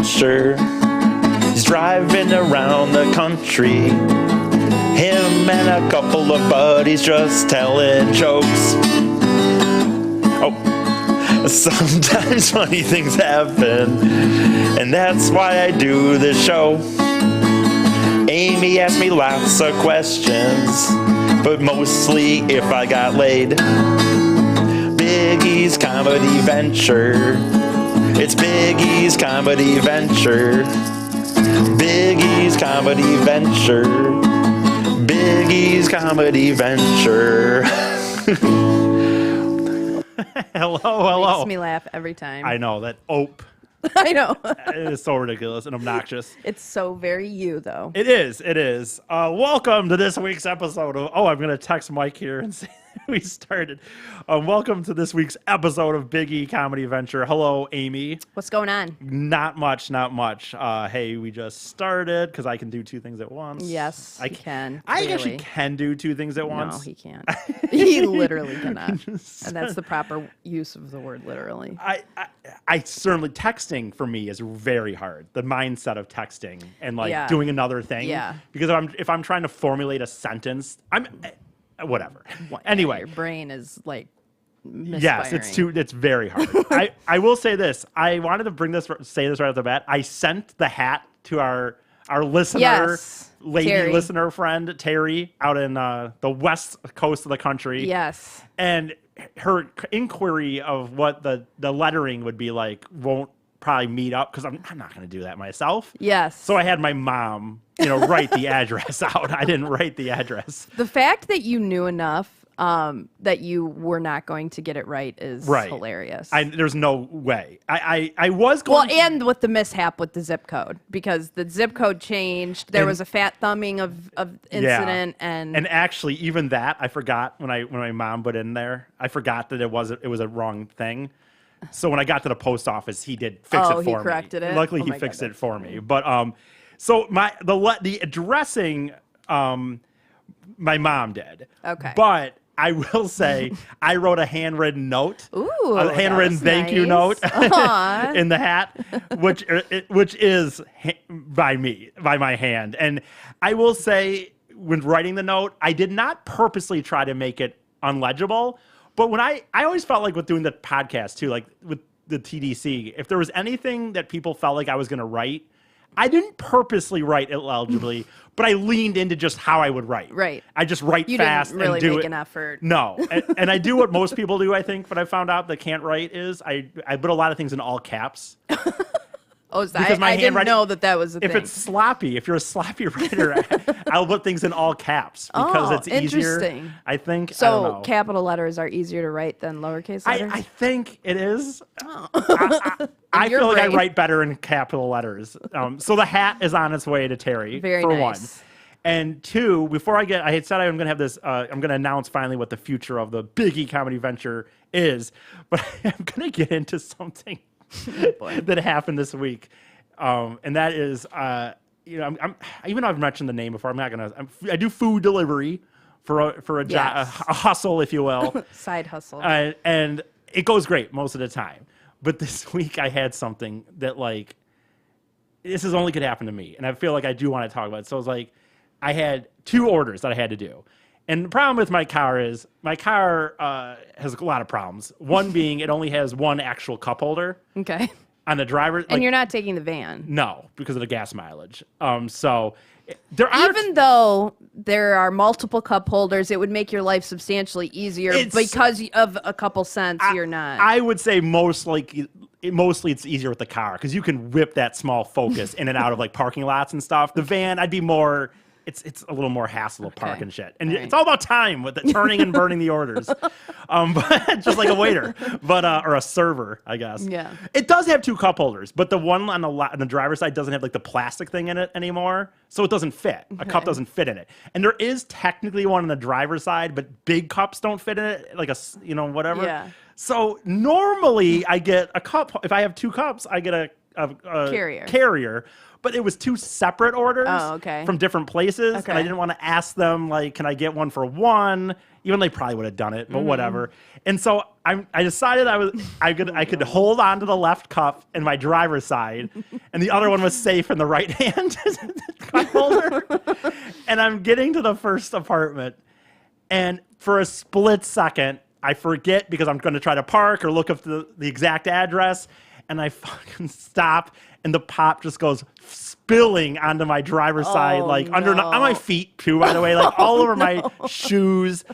adventure. He's driving around the country. Him and a couple of buddies just telling jokes. Oh, sometimes funny things happen, and that's why I do this show. Amy asked me lots of questions, but mostly if I got laid. Biggie's Comedy Venture. It's Biggie's Comedy Venture. Biggie's Comedy Venture. Biggie's Comedy Venture. Hello. Makes me laugh every time. I know, that ope. I know. It is so ridiculous and obnoxious. It's so very you, though. It is. Welcome to this week's episode of... Oh, I'm going to text Mike here and say we started. Welcome to this week's episode of Biggie Comedy Venture. Hello, Amy. What's going on? Not much. Hey, we just started because I can do two things at once. Yes, I can. I actually can do two things at once. No, he can't. He literally cannot. And that's the proper use of the word literally. I certainly, texting for me is very hard. The mindset of texting and doing another thing. Yeah. Because if I'm trying to formulate a sentence, whatever. Anyway, your brain is like misfiring. Yes, it's very hard. I will say this. I wanted to say this right off the bat. I sent the hat to our listener, yes, lady Terry. Listener friend, Terry, out in the west coast of the country. Yes. And her inquiry of what the lettering would be like won't probably meet up because I'm not going to do that myself. Yes. So I had my mom, write the address out. I didn't write the address. The fact that you knew enough that you were not going to get it right is hilarious. There's no way. I was going and with the mishap with the zip code, because the zip code changed. There was a fat thumbing of incident, and actually even that I forgot when my mom put in there. I forgot that it was a wrong thing. So when I got to the post office, he did fix it for me. Oh, he corrected it? Luckily, he fixed it for me. But so the addressing, my mom did. Okay. But I will say I wrote a handwritten note. Ooh, a handwritten thank you note in the hat, which is by my hand. And I will say, when writing the note, I did not purposely try to make it unlegible. But when I always felt like with doing the podcast too, like with the TDC, if there was anything that people felt like I was going to write, I didn't purposely write illegibly, but I leaned into just how I would write. Right. I just write fast and do it. You didn't really make an effort. No. and I do what most people do, I think, but I found out that can't write is I put a lot of things in all caps. Oh, I didn't know that was a thing. If it's sloppy, if you're a sloppy writer, I'll put things in all caps because it's easier. Interesting. I think. So I don't know. capital letters are easier to write than lowercase letters? I think it is. Oh. I feel like I write better in capital letters. So the hat is on its way to Terry. Very for nice. one. And two, before I had said I'm going to have this, I'm going to announce finally what the future of the Biggie Comedy Venture is, but I'm going to get into something that happened this week. And that is, even though I've mentioned the name before, I'm not going to, I do food delivery for a hustle, if you will. Side hustle. And it goes great most of the time. But this week I had something that this is only could happen to me. And I feel like I do want to talk about it. So it's like, I had two orders that I had to do. And the problem with my car is has a lot of problems. One being it only has one actual cup holder. Okay. On the driver. And you're not taking the van. No, because of the gas mileage. So there are... Even though there are multiple cup holders, it would make your life substantially easier because of a couple cents. You're not. I would say mostly it's easier with the car because you can whip that small Focus in and out of parking lots and stuff. The van, I'd be more... It's a little more hassle to park and shit. And it's all about time with the turning and burning the orders. But just like a waiter, or a server, I guess. Yeah. It does have two cup holders, but the one on the driver's side doesn't have the plastic thing in it anymore. So it doesn't fit. A cup doesn't fit in it. And there is technically one on the driver's side, but big cups don't fit in it, whatever. Yeah. So normally I get a cup. If I have two cups, I get a carrier. but it was 2 separate orders from different places. And I didn't want to ask them, like, can I get one for one? Even they probably would have done it, but whatever. And so I decided I could hold on to the left cup in my driver's side, and the other one was safe in the right hand cup holder. And I'm getting to the first apartment, and for a split second, I forget because I'm going to try to park or look up the exact address, and I fucking stop, and the pop just goes spilling onto my driver's side, like on my feet too, by the way, like all over my shoes,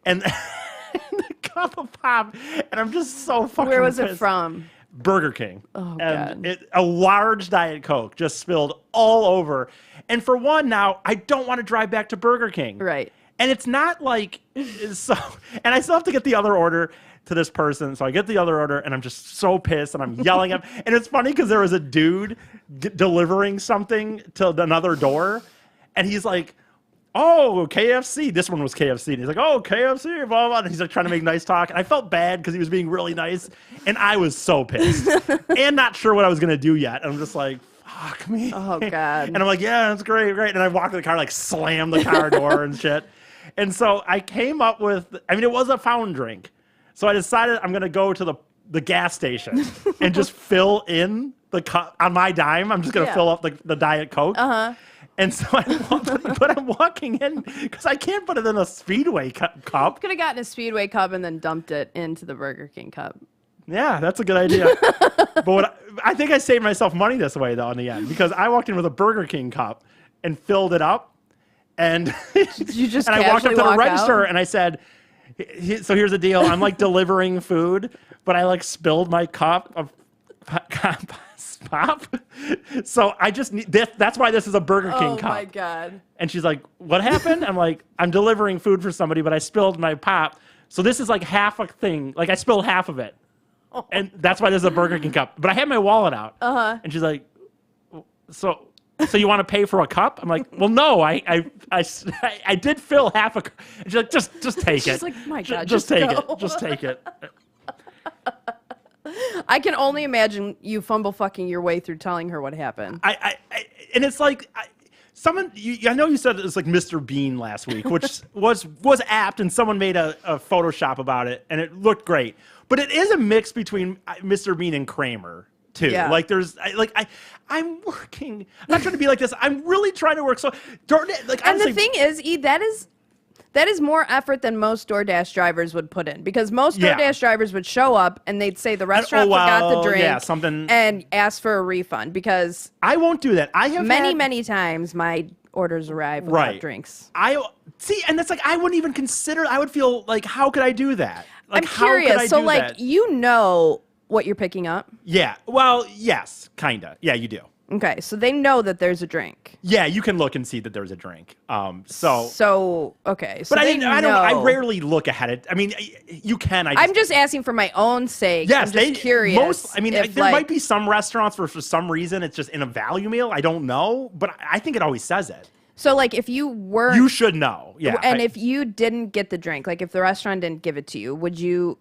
and the cup of pop, and I'm just so fucking Where was pissed. it from? Burger King. Oh, and God. A large Diet Coke just spilled all over. And for one, now I don't want to drive back to Burger King. Right. And it's not like so. And I still have to get the other order to this person. So I get the other order, and I'm just so pissed, and I'm yelling at him. And it's funny because there was a dude delivering something to another door, and he's like, "Oh, KFC." This one was KFC. And he's like, "Oh, KFC, blah, blah." And he's like trying to make nice talk. And I felt bad because he was being really nice. And I was so pissed and not sure what I was going to do yet. I'm just like, fuck me. Oh, God. And I'm like, yeah, that's great, great. And I walked to the car, like slam the car door and shit. And so I came up with, I mean, it was a fountain drink. So I decided I'm going to go to the gas station and just fill in the cup on my dime. I'm just going to fill up the Diet Coke. And so I'm walking in because I can't put it in a Speedway cup. Could have gotten a Speedway cup and then dumped it into the Burger King cup. Yeah, that's a good idea. But I think I saved myself money this way, though, in the end, because I walked in with a Burger King cup and filled it up. And, you just and I walked up to the register out? And I said, so here's the deal. I'm like delivering food, but I like spilled my cup of pop. So I just need this. That's why this is a Burger King cup. Oh my God. And she's like, what happened? I'm like, I'm delivering food for somebody, but I spilled my pop. So this is like half a thing. Like I spilled half of it. And that's why this is a Burger King cup. But I had my wallet out. And she's like, so you want to pay for a cup? I'm like, well, no, I did fill half a cup. And she's like, just take it. She's like, my God, just take go. it. Just take it. I can only imagine you fumble fucking your way through telling her what happened. And it's like, I know you said it was like Mr. Bean last week, which was apt, and someone made a Photoshop about it, and it looked great. But it is a mix between Mr. Bean and Kramer, too. Yeah. Like I'm working. I'm not trying to be like this. I'm really trying to work. So, like, and the thing is, that is more effort than most DoorDash drivers would put in, because most DoorDash drivers would show up and they'd say the restaurant forgot the drink and ask for a refund, because I won't do that. I have many times my orders arrive without drinks. And it's like I wouldn't even consider. I would feel like, how could I do that? Like, I'm curious. So, like, that? you know what you're picking up? Yeah. Well, yes, kinda. Yeah, you do. Okay, so they know that there's a drink. Yeah, you can look and see that there's a drink. Okay. So but I rarely look ahead. I mean, you can. I'm just asking for my own sake. Yes, I'm just curious. There might be some restaurants where for some reason it's just in a value meal. I don't know, but I think it always says it. So, like, if you were, you should know. Yeah. And if you didn't get the drink, like if the restaurant didn't give it to you, would you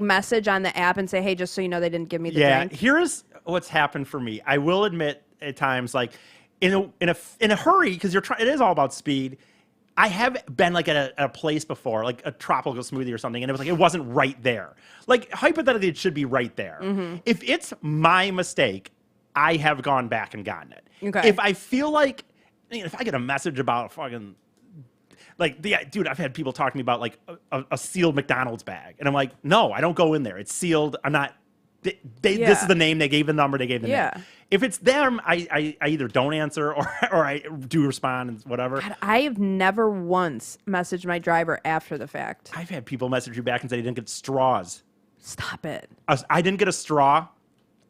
message on the app and say, hey, just so you know, they didn't give me the drink? Yeah, here's what's happened for me. I will admit at times, like in a hurry, because it is all about speed. I have been like at a place before, like a tropical smoothie or something, and it wasn't right there. Like, hypothetically, it should be right there. Mm-hmm. If it's my mistake, I have gone back and gotten it. Okay. If I feel like, if I get a message about fucking, like, dude, I've had people talk to me about like a sealed McDonald's bag, and I'm like, no, I don't go in there. It's sealed. I'm not. This is the name they gave, the number they gave, the name. If it's them, I either don't answer or I do respond and whatever. God, I have never once messaged my driver after the fact. I've had people message you back and say they didn't get straws. Stop it. I didn't get a straw.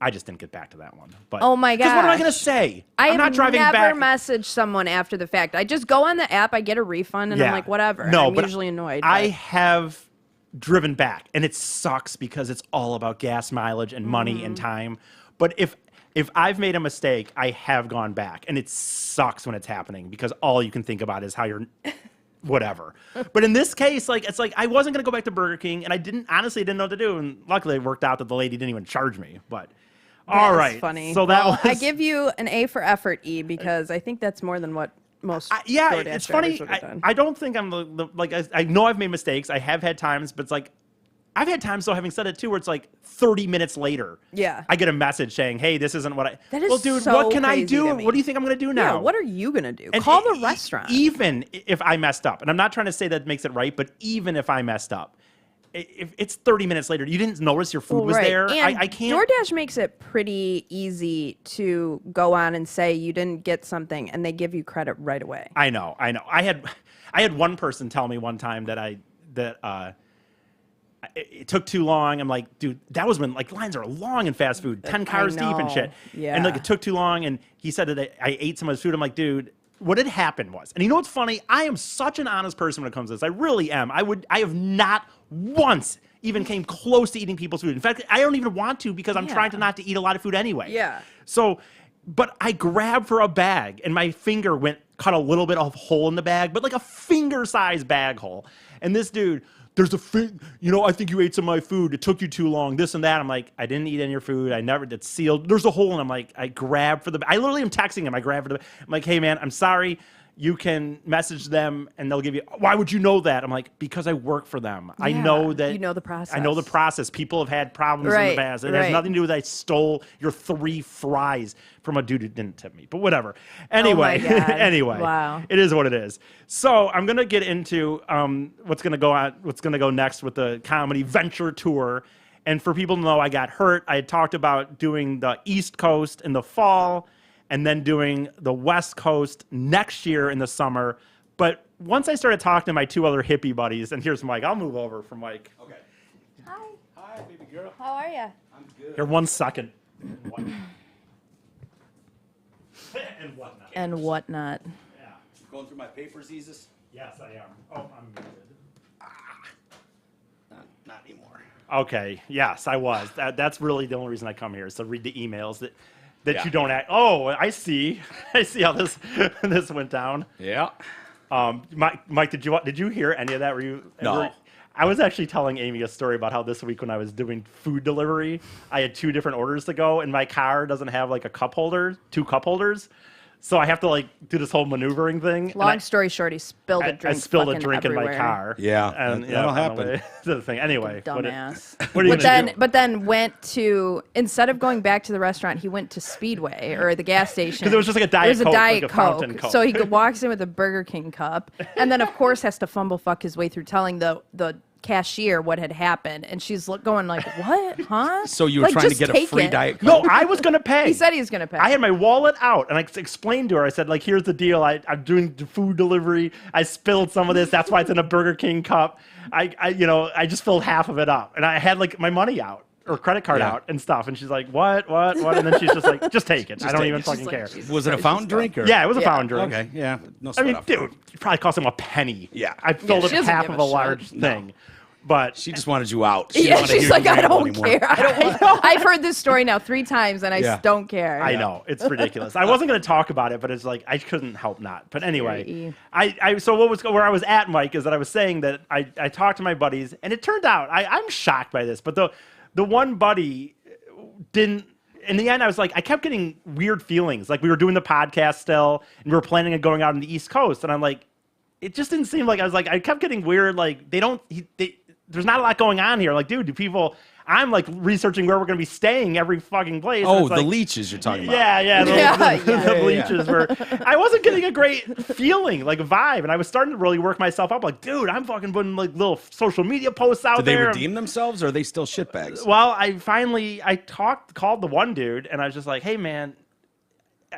I just didn't get back to that one. But oh my gosh. Because what am I going to say? I'm not driving back. I never messaged someone after the fact. I just go on the app, I get a refund, and I'm like, whatever. No, I'm usually annoyed. I have driven back, and it sucks because it's all about gas mileage and money and time. But if I've made a mistake, I have gone back, and it sucks when it's happening because all you can think about is how you're whatever. But in this case, like, it's like I wasn't going to go back to Burger King, and I honestly didn't know what to do, and luckily it worked out that the lady didn't even charge me. But All right. Funny. So that was... I give you an A for effort, E, because I think that's more than what most DoorDash it's funny. I don't think I'm I know I've made mistakes. I have had times, but it's like I've had times, though, having said it too, where it's like 30 minutes later. Yeah. I get a message saying, hey, this isn't what I... That is well, dude, so what can I do? to me. What do you think I'm going to do now? Yeah, what are you going to do? And call the restaurant. Even if I messed up, and I'm not trying to say that makes it right, but even if I messed up, if it's 30 minutes later, you didn't notice your food was there. And I can't... DoorDash makes it pretty easy to go on and say you didn't get something, and they give you credit right away. I know. I had one person tell me one time that it took too long. I'm like, dude, that was when like lines are long in fast food, 10 cars deep and shit. Yeah. And like it took too long. And he said that I ate some of his food. I'm like, dude, what had happened was, and you know what's funny? I am such an honest person when it comes to this. I really am. I have not once even came close to eating people's food. In fact, I don't even want to because I'm trying to not to eat a lot of food anyway. Yeah. So, but I grabbed for a bag and my finger cut a little bit of hole in the bag, but like a finger-sized bag hole. And this dude, I think you ate some of my food. It took you too long, this and that. I'm like, I didn't eat any of your food. I never did. Sealed. There's a hole. And I'm like, I grabbed for I literally am texting him. I grabbed for I'm like, hey, man, I'm sorry. You can message them and they'll give you, why would you know that? I'm like, because I work for them. Yeah, I know that. You know the process. I know the process. People have had problems in the past. It has nothing to do with I stole your 3 fries from a dude who didn't tip me, but whatever. Anyway, oh my God. anyway, wow. It is what it is. So I'm going to get into what's going to go next with the comedy venture tour. And for people to know, I got hurt. I had talked about doing the East Coast in the fall, and then doing the West Coast next year in the summer. But once I started talking to my 2 other hippie buddies, and here's Mike. I'll move over from Mike. Okay. Hi. Hi, baby girl. How are you? I'm good. Here, 1 second. And whatnot. And whatnot. Yeah. Going through my papers, Jesus? Yes, I am. Oh, I'm muted. Not anymore. Okay. Yes, I was. That's really the only reason I come here is to read the emails that Yeah. you don't act. Oh, I see. I see how this went down. Yeah. Mike, did you hear any of that? Were you? No. I was actually telling Amy a story about how this week when I was doing food delivery, I had 2 different orders to go, and my car doesn't have like 2 cup holders. So I have to like do this whole maneuvering thing. Long story short, he spilled a drink. I spilled a drink everywhere. in my car. Yeah, and that'll happen. The thing. Anyway, dumbass. What are you gonna do? But then went to, instead of going back to the restaurant, he went to Speedway or the gas station. Because it was just like a Diet Coke. It was a Diet like a Coke. fountain Coke. So he walks in with a Burger King cup, and then of course has to fumble fuck his way through telling the cashier what had happened, and she's going like, what, huh? So you were trying to get a free Diet Coke? No, I was going to pay. He said he was going to pay. I had my wallet out, and I explained to her, I said, like, here's the deal. I'm doing food delivery. I spilled some of this. That's why it's in a Burger King cup. I just filled half of it up, and I had, like, my money out. Or credit card out and stuff, and she's like, "What?" And then she's just like, "Just take it. I don't even fucking care." Was it a fountain drink? Or? Yeah, it was a fountain drink. Okay, yeah. No I mean, dude, it probably cost him a penny. Yeah, I filled up she doesn't half give of a a large thing, but she just wanted you out. She's like, I don't care. I've heard this story now 3 times, and I don't care. I know it's ridiculous. I wasn't going to talk about it, but it's like I couldn't help not. But anyway, so where I was at, Mike, is that I was saying that I talked to my buddies, and it turned out I'm shocked by this, but the one buddy didn't. In the end, I was like, I kept getting weird feelings. Like we were doing the podcast still, and we were planning on going out on the East Coast, and I'm like, it just didn't seem like I kept getting weird. Like there's not a lot going on here. Like, dude, do people? I'm like researching where we're going to be staying every fucking place. Oh, the leeches you're talking about. Yeah, the leeches were. I wasn't getting a great feeling, like a vibe, and I was starting to really work myself up. Like, dude, I'm fucking putting like little social media posts out there. Did they redeem themselves, or are they still shitbags? Well, I called the one dude, and I was just like, hey, man.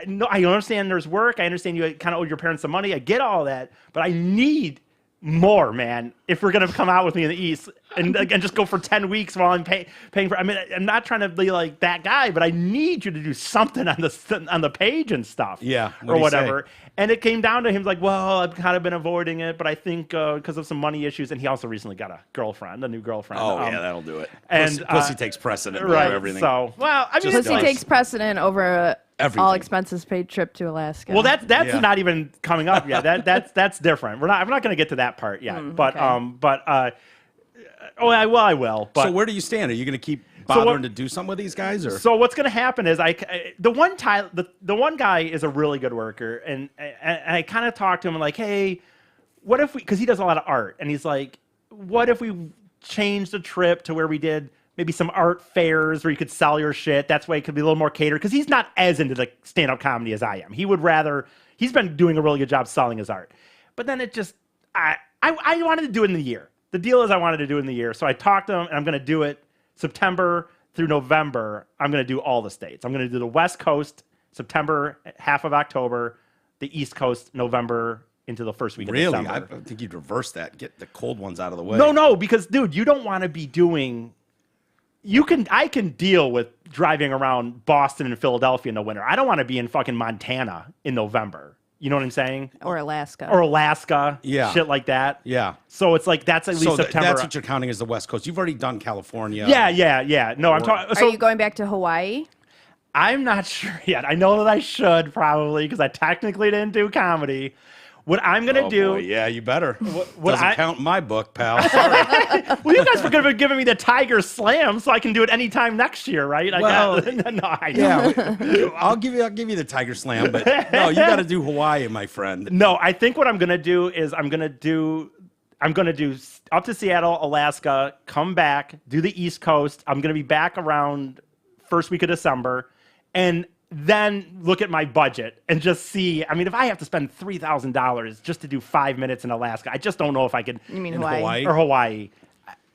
No, I understand there's work. I understand you kind of owe your parents some money. I get all that, but I need more, man, if we're gonna come out with me in the East and just go for 10 weeks while I'm paying for. I mean, I'm not trying to be like that guy, but I need you to do something on the page and stuff, or whatever. And it came down to him like, well, I've kind of been avoiding it, but I think because of some money issues, and he also recently got a new girlfriend. Oh yeah, that'll do it. And pussy takes precedent over everything. So well, I mean, pussy takes precedent over everything. All expenses paid trip to Alaska. Well, that's not even coming up yet. That's different. We're not going to get to that part yet. I will. But so where do you stand? Are you going to keep bothering to do something with these guys? Or? So what's going to happen is the one guy is a really good worker, and I kind of talked to him like, hey, what if because he does a lot of art, and he's like, what if we change the trip to where we did maybe some art fairs where you could sell your shit. That's why it could be a little more catered because he's not as into the stand-up comedy as I am. He's been doing a really good job selling his art. But then it just, I wanted to do it in the year. The deal is I wanted to do it in the year. So I talked to him, and I'm going to do it September through November. I'm going to do all the states. I'm going to do the West Coast, September, half of October, the East Coast, November, into the first week of December. Really? I think you'd reverse that, get the cold ones out of the way. No, because, dude, you don't want to be doing... I can deal with driving around Boston and Philadelphia in the winter. I don't want to be in fucking Montana in November. You know what I'm saying? Or Alaska. Yeah. Shit like that. Yeah. So it's like that's at least September. That's what you're counting as the West Coast. You've already done California. Yeah. No, I'm talking. Are you going back to Hawaii? I'm not sure yet. I know that I should probably because I technically didn't do comedy. What I'm going to do... Boy, yeah, you better. What doesn't count in my book, pal. Sorry. Well, you guys were going to be giving me the Tiger Slam so I can do it anytime next year, right? I'll give you the Tiger Slam, but no, you got to do Hawaii, my friend. No, I think what I'm going to do is I'm going to do up to Seattle, Alaska, come back, do the East Coast. I'm going to be back around first week of December, and then look at my budget and just see. I mean, if I have to spend $3,000 just to do 5 minutes in Alaska, I just don't know if I could. You mean Hawaii? Or Hawaii.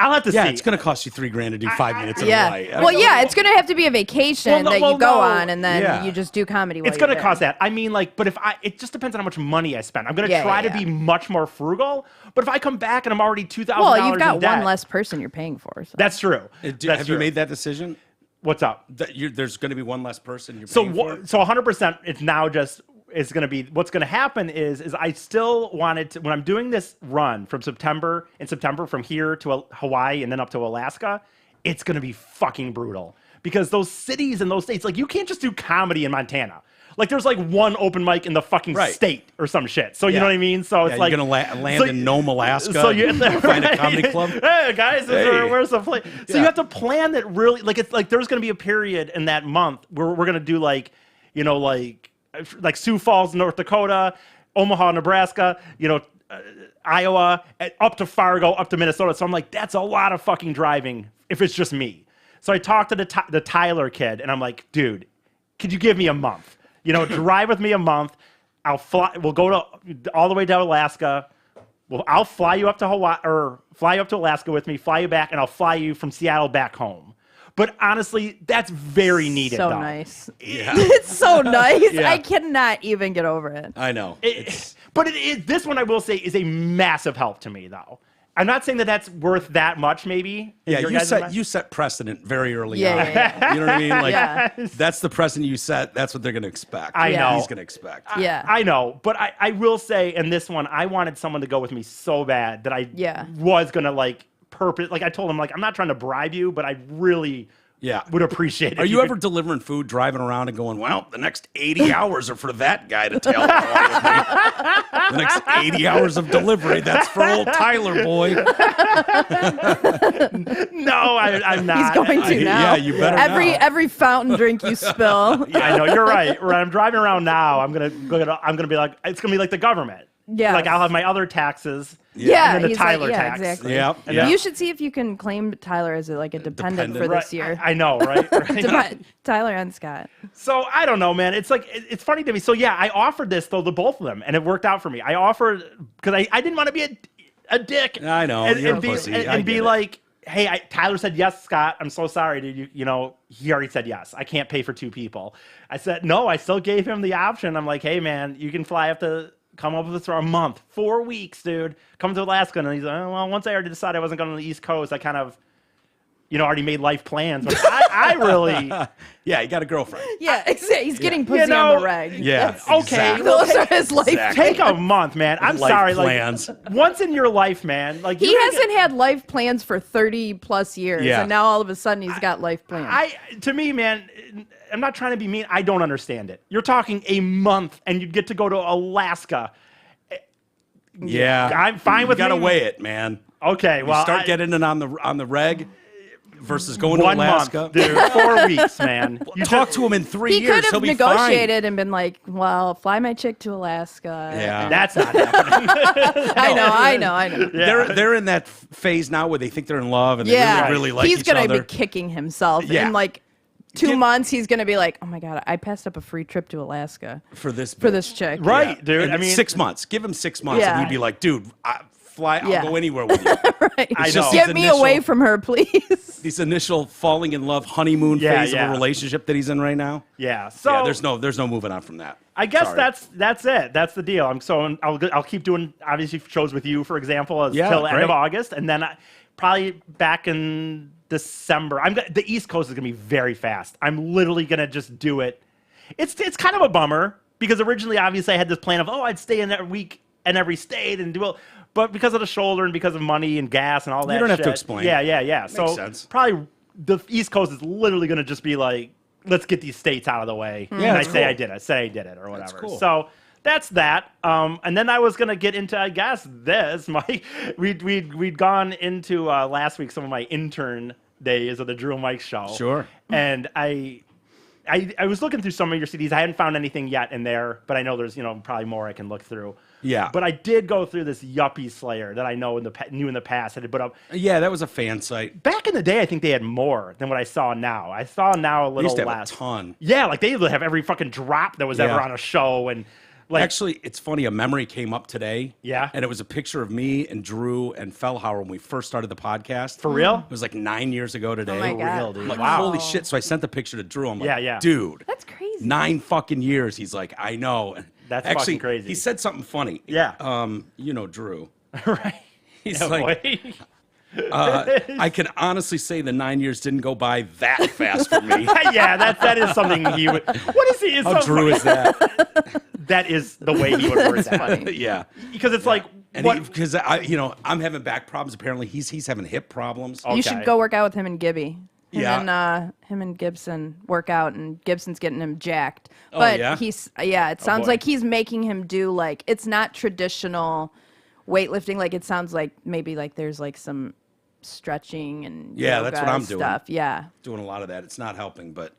I'll have to see. Yeah, it's going to cost you $3,000 to do 5 minutes in Hawaii. Well, yeah, it's going to have to be a vacation that you go on, and then you just do comedy. It's going to cost that. I mean, like, but it just depends on how much money I spend. I'm going to try to be much more frugal. But if I come back and I'm already $2,000, well, you've got one less person you're paying for. So. That's true. Have you made that decision? What's up? There's going to be one less person you're paying for? So 100%, it's now just, it's going to be, what's going to happen is I still wanted to, when I'm doing this run from September from here to Hawaii and then up to Alaska, it's going to be fucking brutal. Because those cities and those states, like you can't just do comedy in Montana. Like there's like one open mic in the fucking state or some shit. So you know what I mean? So it's like you're gonna land in Nome, Alaska. So you find a comedy club. Hey guys, where's the place? So you have to plan that really. Like it's like there's gonna be a period in that month where we're gonna do like Sioux Falls, North Dakota, Omaha, Nebraska. Iowa, up to Fargo, up to Minnesota. So I'm like, that's a lot of fucking driving if it's just me. So I talked to the Tyler kid, and I'm like, dude, could you give me a month? Drive with me a month. We'll go all the way down to Alaska. I'll fly you up to Hawaii or fly you up to Alaska with me, fly you back, and I'll fly you from Seattle back home. But honestly, that's very needed. So though. Nice. Yeah. It's so nice. Yeah. I cannot even get over it. I know. But this one, I will say, is a massive help to me, though. I'm not saying that that's worth that much, maybe. Yeah, you set precedent very early on. Yeah. You know what I mean? Like that's the precedent you set. That's what they're going to expect. I know. He's going to expect. I know. But I will say, in this one, I wanted someone to go with me so bad that I was going to, like, I told him, like, I'm not trying to bribe you, but I really... would appreciate it. Are you ever delivering food, driving around and going, well, the next 80 hours are for that guy to tell me. The next 80 hours of delivery, that's for old Tyler, boy. No, I'm not. He's going to now. Yeah, you better Every fountain drink you spill. I know, you're right. When I'm driving around now, I'm gonna be like, it's gonna be like the government. Yeah. Like I'll have my other taxes. Yeah. And then the Tyler tax. Exactly. Yeah. You should see if you can claim Tyler as a dependent for this year. I know, right? Tyler and Scott. So I don't know, man. It's like, it's funny to me. So yeah, I offered this though to both of them, and it worked out for me. I offered because I didn't want to be a dick. I know. And be like, hey, Tyler said yes, Scott. I'm so sorry, dude. He already said yes. I can't pay for two people. I said no. I still gave him the option. I'm like, hey, man, you can fly up to. Come up with this for a month, 4 weeks, dude. Come to Alaska. And he's like, well, once I already decided I wasn't going to the East Coast, I kind of, already made life plans. But I really... Yeah, he got a girlfriend. Yeah, exactly. He's getting pussy on the reg. Yeah, okay. Exactly. Those are his life plans. Take a month, man. I'm sorry. Plans. Like, once in your life, man. Like he hasn't had life plans for 30 plus years. Yeah. And now all of a sudden he's got life plans. To me, man... I'm not trying to be mean. I don't understand it. You're talking a month, and you'd get to go to Alaska. Yeah. I'm fine with You got to weigh it, man. Okay, well, start getting it on the reg versus going to 1 Alaska. month, dude. 4 weeks, man. You talk to him in 3 years. He could He'll have be negotiated fine. and been like, "Well, fly my chick to Alaska." Yeah, that's not happening. I know. Yeah. They're in that phase now where they think they're in love and they really like each other. He's gonna be kicking himself in like 2 months. He's gonna be like, "Oh my god, I passed up a free trip to Alaska for this chick." Right, dude. And I mean, 6 months. Give him 6 months, and he'd be like, "Dude, I'll go anywhere with you." Right. I know. Get me away from her, please. These initial falling in love honeymoon phase of a relationship that he's in right now. Yeah. So there's no moving on from that. I guess that's it. That's the deal. I'll keep doing obviously shows with you, for example, until end of August, and then probably back in December. The East Coast is gonna be very fast. I'm literally gonna just do it. It's kind of a bummer because originally, obviously, I had this plan of I'd stay in every week in every state and do it. But because of the shoulder and because of money and gas and all that, you don't shit, have to explain. Yeah. Makes So sense. probably the East Coast is literally going to just be like, let's get these states out of the way. Yeah, and I cool. say I did it, or whatever. That's cool. So that's that. And then I was going to get into, I guess, this. We'd gone into last week some of my intern days of the Drew and Mike show. Sure. And I was looking through some of your CDs. I hadn't found anything yet in there, but I know there's probably more I can look through. Yeah. But I did go through this Yuppie Slayer that I know knew in the past had put up. Yeah, that was a fan site. Back in the day, I think they had more than what I saw now. I saw now a little They used to have less. a ton. Yeah, like they used to have every fucking drop that was ever on a show, and like actually, it's funny. A memory came up today. Yeah. And it was a picture of me and Drew and Fellhauer when we first started the podcast. For real? It was like 9 years ago today. Oh my God. real, dude. I'm like, Wow. holy shit. So I sent the picture to Drew. I'm like, Yeah. dude. That's crazy. 9 fucking years. He's like, I know. That's actually fucking crazy. He said something funny. Yeah. Drew. right. He's Yeah, like, boy. I can honestly say the 9 years didn't go by that fast for me. Yeah, that is something he would. What is he? How Drew is that? That is the way he would word that. Yeah. Because it's like And what? because I'm having back problems. Apparently, he's having hip problems. You should go work out with him and Gibby. Yeah. Him and Gibson work out, and Gibson's getting him jacked. Oh, But yeah? it sounds boy. like he's making him do like it's not traditional weightlifting. Like it sounds like maybe like there's like some stretching and Yeah, that's what yoga I'm doing. stuff. Yeah. Doing a lot of that. It's not helping, but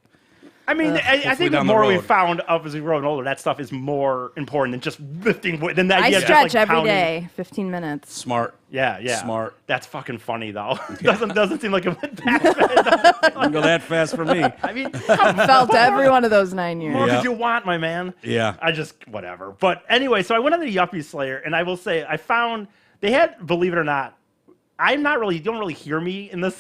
I mean, I hopefully think the down the more we road. found of as we grow older, that stuff is more important than just lifting weight. Than the I idea of stretch just, like, every counting. day, 15 minutes. smart. Yeah. Smart. That's fucking funny though. Doesn't seem like it went that Don't go that fast for me. I mean, Felt every one of those 9 years. what Yeah. did you want, my man? Yeah. I just whatever. But anyway, so I went on the Yuppie Slayer, and I will say I found they had, believe it or not, you don't really hear me in this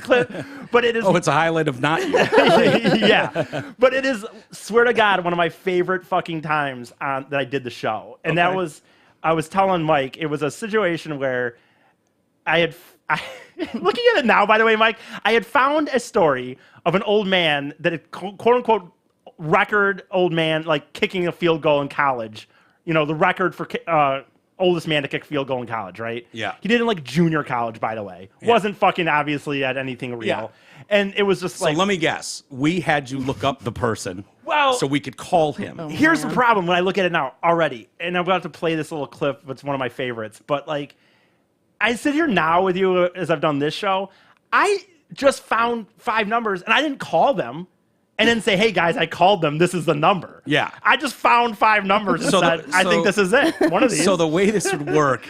clip, but it is. Oh, it's a highlight of not you. Yeah, but it is, swear to God, one of my favorite fucking times that I did the show, and that was, I was telling Mike, it was a situation where looking at it now, by the way, Mike, I had found a story of an old man that had, quote unquote, record old man, like kicking a field goal in college. The record for oldest man to kick field goal in college, right? Yeah. He did it in like junior college, by the way. Yeah. Wasn't fucking obviously at anything real. Yeah. And it was just So like, let me guess. We had you look up the person Well- so we could call him. here's the problem when I look at it now already, and I'm about to play this little clip. It's one of my favorites. But like, I sit here now with you as I've done this show. I just found 5 numbers, and I didn't call them and then say, hey guys, I called them. This is the number. Yeah. I just found 5 numbers and said, I think this is it. One of these. So the way this would work,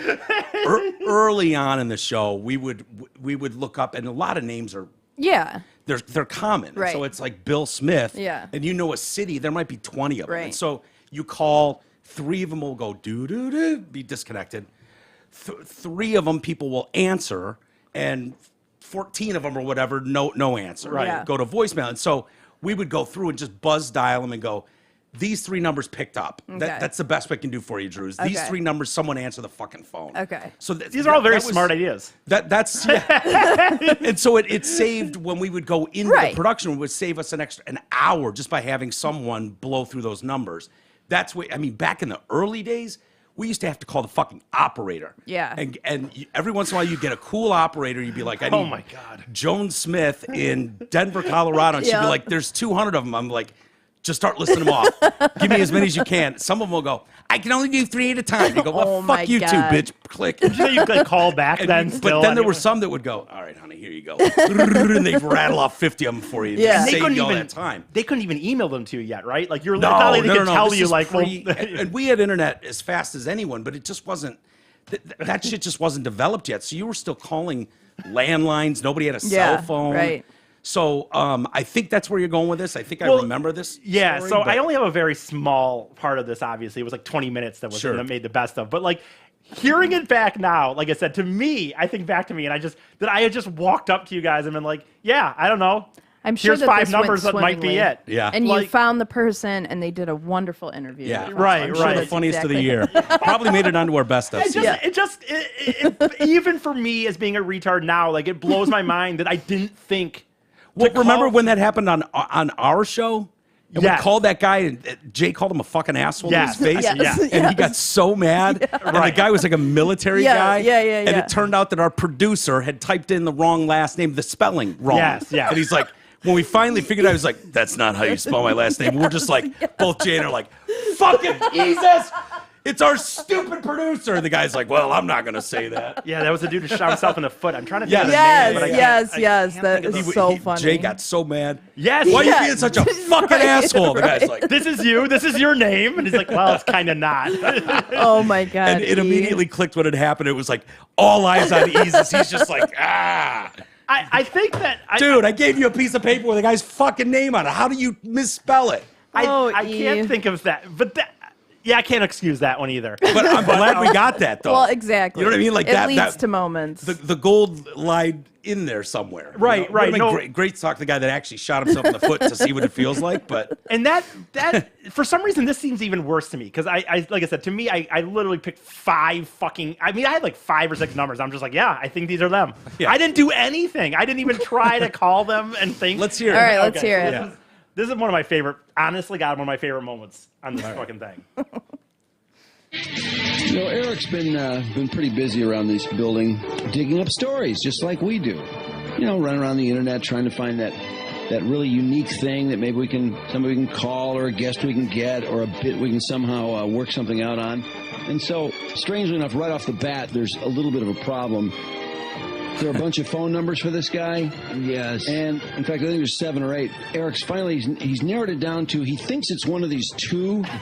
early on in the show, we would look up, and a lot of names are Yeah. they're common. Right. So it's like Bill Smith. Yeah. And a city, there might be 20 of them. Right. And so you call, 3 of them will go doo-doo-doo, be disconnected. 3 of them people will answer, and 14 of them or whatever, no answer. Right. Yeah. Go to voicemail. And so we would go through and just buzz dial them and go, these 3 numbers picked up. Okay. That's the best we can do for you, Drew. Is these Okay. 3 numbers, someone answer the fucking phone. Okay. So these are all very smart ideas. That's yeah. And so it saved when we would go into Right. the production, it would save us an hour just by having someone blow through those numbers. That's what I mean. Back in the early days, we used to have to call the fucking operator. Yeah. And every once in a while, you'd get a cool operator. You'd be like, I need Oh, my God. Joan Smith in Denver, Colorado. And she'd be Yeah. like, there's 200 of them. I'm like, Just start listing them off. Give me as many as you can. Some of them will go, I can only do 3 at a time. You go, well, fuck you too, bitch. Click. You could call back then. But then there were some that would go, all right, honey, here you go. And they'd rattle off 50 of them for you. Yeah. They couldn't even, time. They couldn't even email them to you yet, right? Like you're no, not they could tell you like, well, and we had internet as fast as anyone, but it just wasn't. That shit just wasn't developed yet. So you were still calling landlines. Nobody had a cell phone. Right. So I think that's where you're going with this. I think I remember this. Yeah. Story, So I only have a very small part of this. Obviously, it was like 20 minutes that was that made the best of. But like hearing it back now, like I said, to me, I think back to me, and I had just walked up to you guys and been like, yeah, I don't know. I'm sure here's that 5 numbers that might be it. Yeah. And you found the person, and they did a wonderful interview. Yeah. Right. The funniest of the year. Probably made it onto our best of. It even for me as being a retard now, like it blows my mind that I didn't think. Well, remember when that happened on our show? And we called that guy, and Jay called him a fucking asshole in his face. And he got so mad. And the guy was like a military guy. And it turned out that our producer had typed in the wrong last name, the spelling wrong. And he's like, when we finally figured out, I was like, that's not how you spell my last name. We're just like, both Jay and I are like, fucking Jesus! It's our stupid producer. And the guy's like, well, I'm not going to say that. Yeah, that was the dude who shot himself in the foot. I'm trying to think of the name. But Yes. That is so funny. Jay got so mad. Yes. Why are you being such a fucking asshole? The guy's like, this is you. This is your name. And he's like, well, it's kind of not. Oh, my God. And it immediately clicked what had happened. It was like, all eyes on Eases. He's just like, ah. I think that... Dude, I gave you a piece of paper with a guy's fucking name on it. How do you misspell it? I can't think of that. But that... Yeah, I can't excuse that one either. But I'm glad we got that, though. Well, exactly. You know what I mean? Like it leads to moments. The gold lied in there somewhere. Right, right. Great to talk to the guy that actually shot himself in the foot to see what it feels like. But and that for some reason this seems even worse to me because I like I said to me I literally picked 5 fucking. I mean I had like 5 or 6 numbers. I'm just like I think these are them. Yeah. I didn't do anything. I didn't even try to call them and think. Let's hear it. All right, let's hear it. Yeah. This is one of my favorite. Honestly, God, one of my favorite moments on this fucking thing. You know, Eric's been pretty busy around this building, digging up stories, just like we do. You know, running around the internet trying to find that really unique thing that maybe somebody we can call, or a guest we can get, or a bit we can somehow work something out on. And so, strangely enough, right off the bat, there's a little bit of a problem. There are a bunch of phone numbers for this guy. Yes. And, in fact, I think there's 7 or 8. Eric's finally, he's narrowed it down to, he thinks it's one of these 2, which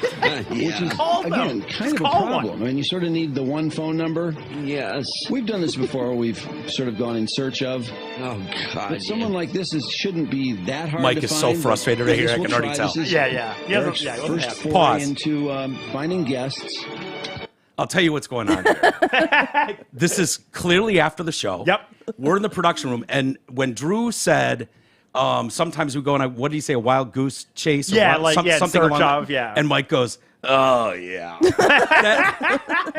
is, again, kind of a problem. I mean, you sort of need the one phone number. Yes. We've done this before. We've sort of gone in search of. Oh, God. But someone like this shouldn't be that hard Mike to find. Mike is so frustrated right here. I can already tell. Yeah. Eric's first foray into finding guests. I'll tell you what's going on here. This is clearly after the show. Yep. We're in the production room, and when Drew said, sometimes we go on what did he say, a wild goose chase? Or something along that. Yeah. And Mike goes, oh, yeah.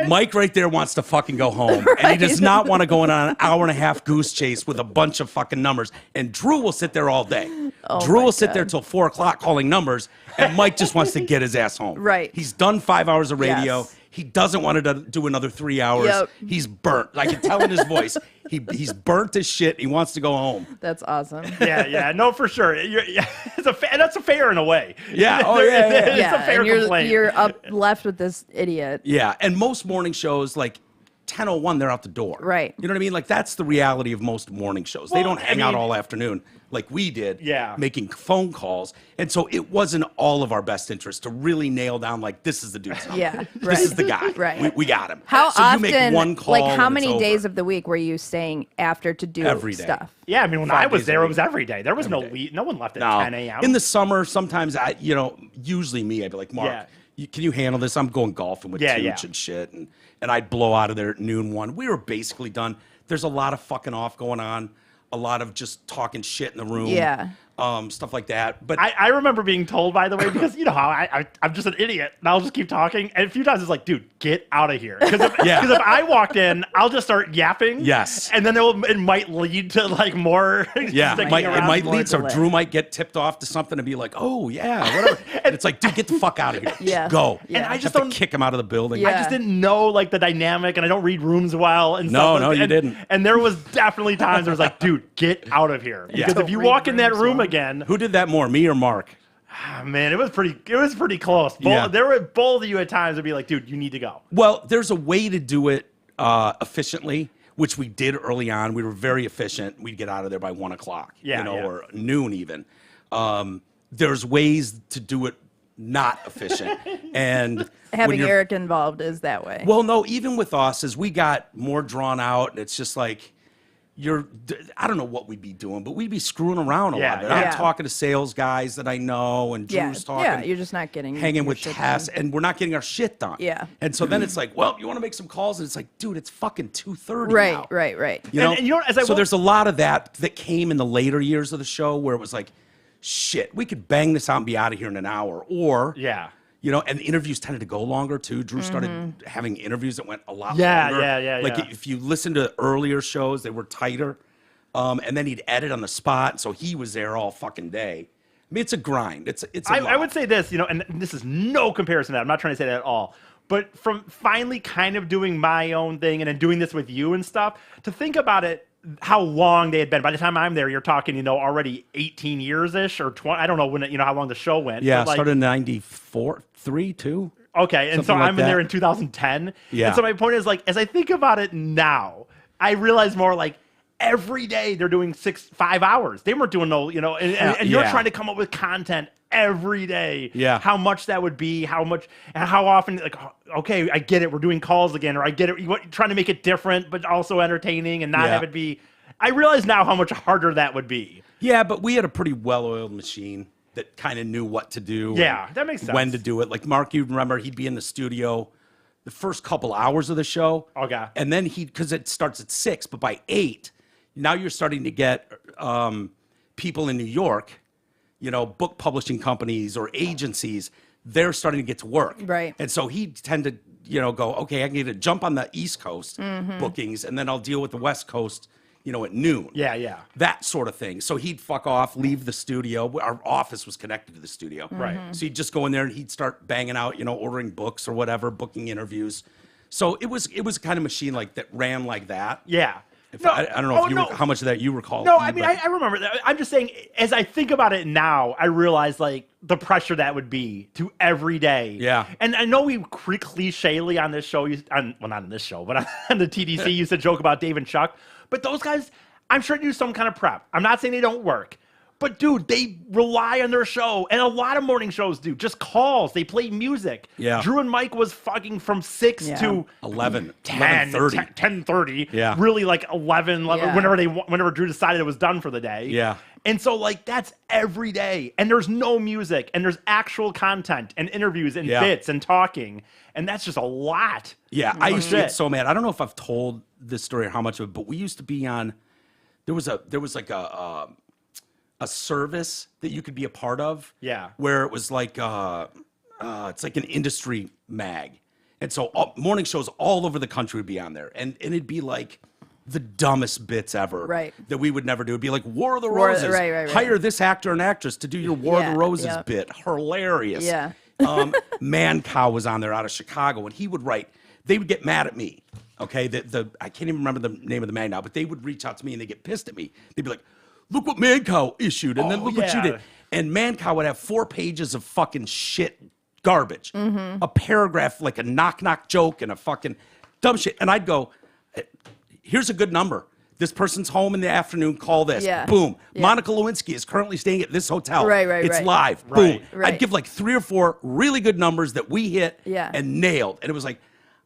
Mike right there wants to fucking go home, and he does not want to go on an hour-and-a-half goose chase with a bunch of fucking numbers. And Drew will sit there all day. Drew will sit there till 4 o'clock calling numbers, and Mike just wants to get his ass home. Right. He's done 5 hours of radio. Yes. He doesn't want to do another 3 hours. Yep. He's burnt. I can tell in his voice. He's burnt as shit. He wants to go home. That's awesome. Yeah. No, for sure. That's a fair in a way. Yeah. Oh, yeah. It's a fair complaint. You're up left with this idiot. Yeah. And most morning shows, like 10:01, they're out the door. Right. You know what I mean? Like that's the reality of most morning shows. They don't hang out all afternoon like we did. Yeah. Making phone calls. And so it wasn't all of our best interest to really nail down like this is the dude's number. Yeah. Right. This is the guy. Right. We got him. How so often? You make one call like how and many it's days over. of the week were you staying after to do Every day. stuff? Yeah, I mean, when 5 I was days there, a it was every day. There was no one left at 10 a.m. In the summer, sometimes usually me, I'd be like, Mark, can you handle this? I'm going golfing with Tooch and shit, and I'd blow out of there at noon 1. We were basically done. There's a lot of fucking off going on, a lot of just talking shit in the room. Yeah. Stuff like that. But I remember being told, by the way, because you know how I'm just an idiot and I'll just keep talking. And a few times it's like, dude, get out of here. Because if I walked in, I'll just start yapping. Yes. And then it might lead to like more. Yeah. It might lead. So Drew might get tipped off to something and be like, oh, yeah, whatever. And it's like, dude, get the fuck out of here. Yeah. Go. Yeah. And I just don't kick him out of the building. Yeah. I just didn't know like the dynamic and I don't read rooms well. And you didn't. And there was definitely times where it was like, dude, get out of here. Because if you walk in that room again. Who did that more, me or Mark? Man, it was pretty close. There were both of you at times would be like, dude, you need to go. Well, there's a way to do it efficiently, which we did early on. We were very efficient. We'd get out of there by 1 o'clock, or noon even. There's ways to do it not efficient. And having Eric involved is that way. Well, no, even with us, as we got more drawn out, and it's just like, I don't know what we'd be doing, but we'd be screwing around a lot. I'm talking to sales guys that I know, and Drew's talking. Yeah, you're just not hanging with Tess, and we're not getting our shit done. Yeah. And so then it's like, well, you want to make some calls, and it's like, dude, it's fucking 2:30 now. Right. You know, so there's a lot of that came in the later years of the show where it was like, shit, we could bang this out and be out of here in an hour, or and the interviews tended to go longer too. Drew started having interviews that went a lot longer. Like if you listen to earlier shows, they were tighter. And then he'd edit on the spot, so he was there all fucking day. I mean, it's a grind. It's a lot. I would say this, and this is no comparison to that. I'm not trying to say that at all. But from finally kind of doing my own thing and then doing this with you and stuff, to think about it, how long they had been. By the time I'm there, you're talking, already 18 years-ish or 20. I don't know when, how long the show went. Yeah, started in 94, 3, 2. Okay, and so I'm in there in 2010. Yeah. And so my point is, as I think about it now, I realize more every day they're doing 5 hours. They weren't doing and you're trying to come up with content every day. Yeah. How much that would be, how much, and how often, okay, I get it, we're doing calls again, or I get it, trying to make it different, but also entertaining and not have it be, I realize now how much harder that would be. Yeah, but we had a pretty well-oiled machine that kind of knew what to do. Yeah, that makes sense. When to do it. Like Mark, you remember, he'd be in the studio the first couple hours of the show. Okay. And then because it starts at 6, but by 8, now you're starting to get people in New York, book publishing companies or agencies, they're starting to get to work. Right. And so he'd tend to, go, okay, I need to jump on the East Coast bookings, and then I'll deal with the West Coast, at noon. Yeah. That sort of thing. So he'd fuck off, leave the studio. Our office was connected to the studio. Right. So he'd just go in there and he'd start banging out, ordering books or whatever, booking interviews. So it was a kind of machine that ran like that. Yeah. I don't know how much of that you recall. No, I mean, I remember that. I'm just saying, as I think about it now, I realize the pressure that would be to every day. Yeah. And I know we cliché-ly on this show, well, not on this show, but on the TDC, used to joke about Dave and Chuck. But those guys, I'm sure do some kind of prep. I'm not saying they don't work. But, dude, they rely on their show. And a lot of morning shows do. Just calls. They play music. Yeah. Drew and Mike was fucking from 6 to 11. 10:30. Yeah. Really 11 whenever Drew decided it was done for the day. Yeah. And so, that's every day. And there's no music. And there's actual content and interviews and bits and talking. And that's just a lot. Yeah. I used to get so mad. I don't know if I've told this story or how much of it, but we used to be on, there was a service that you could be a part of. Yeah. Where it was it's like an industry mag. And so morning shows all over the country would be on there. And it'd be the dumbest bits ever. Right. That we would never do. It'd be like War of the Roses. Right. Hire this actor and actress to do your War of the Roses bit. Hilarious. Yeah. Man Cow was on there out of Chicago, and he would write, they would get mad at me. Okay. I can't even remember the name of the mag now, but they would reach out to me and they get pissed at me. They'd be like, look what Man Cow issued, and then look what you did. And Man Cow would have 4 pages of fucking shit garbage. A paragraph, a knock-knock joke and a fucking dumb shit. And I'd go, here's a good number. This person's home in the afternoon, call this. Yeah. Boom. Yeah. Monica Lewinsky is currently staying at this hotel. Right. It's live. Right. Boom. I'd give 3 or 4 really good numbers that we hit and nailed. And it was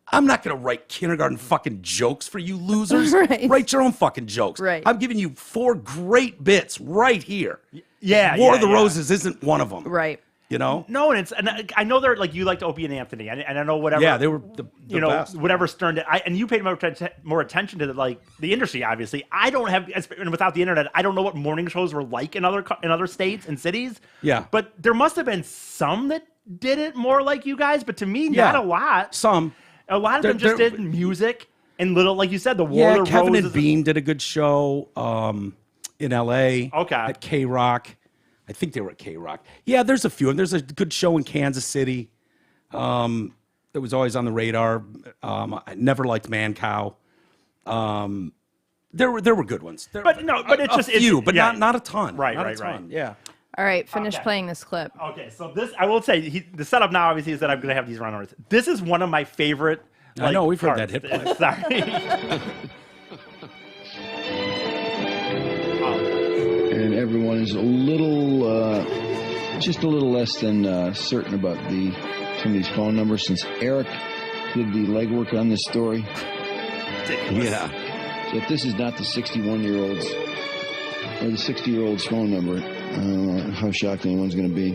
I'm not going to write kindergarten fucking jokes for you losers. Right. Write your own fucking jokes. Right. I'm giving you 4 great bits right here. Yeah. War of the Roses isn't one of them. Right. No, and I know they're you liked Opie and Anthony, and I know whatever. Yeah, they were the best. Whatever Stern did, and you paid more attention to the industry. Obviously, I don't have, and without the internet, I don't know what morning shows were like in other states and cities. Yeah, but there must have been some that did it more like you guys. But to me, not a lot. Some. A lot of them just did music and little, like you said, the War of the Kevin Roses. and Bean did a good show in L.A. Okay. At K-Rock. I think they were at K-Rock. Yeah, there's a few. And there's a good show in Kansas City that was always on the radar. I never liked Man Cow. There were good ones. But it's just a few, but yeah. not a ton. Right, not right, a ton. right. Yeah. All right, finish playing this clip. Okay, so this, I will say, the setup now obviously is that I'm going to have these runners. This is one of my favorite. I know, we've heard that hit play. Sorry. And everyone is a little, just a little less than certain about some of these phone numbers since Eric did the legwork on this story. Yeah. So if this is not the 61-year-old's or the 60-year-old's phone number, I don't know how shocked anyone's going to be.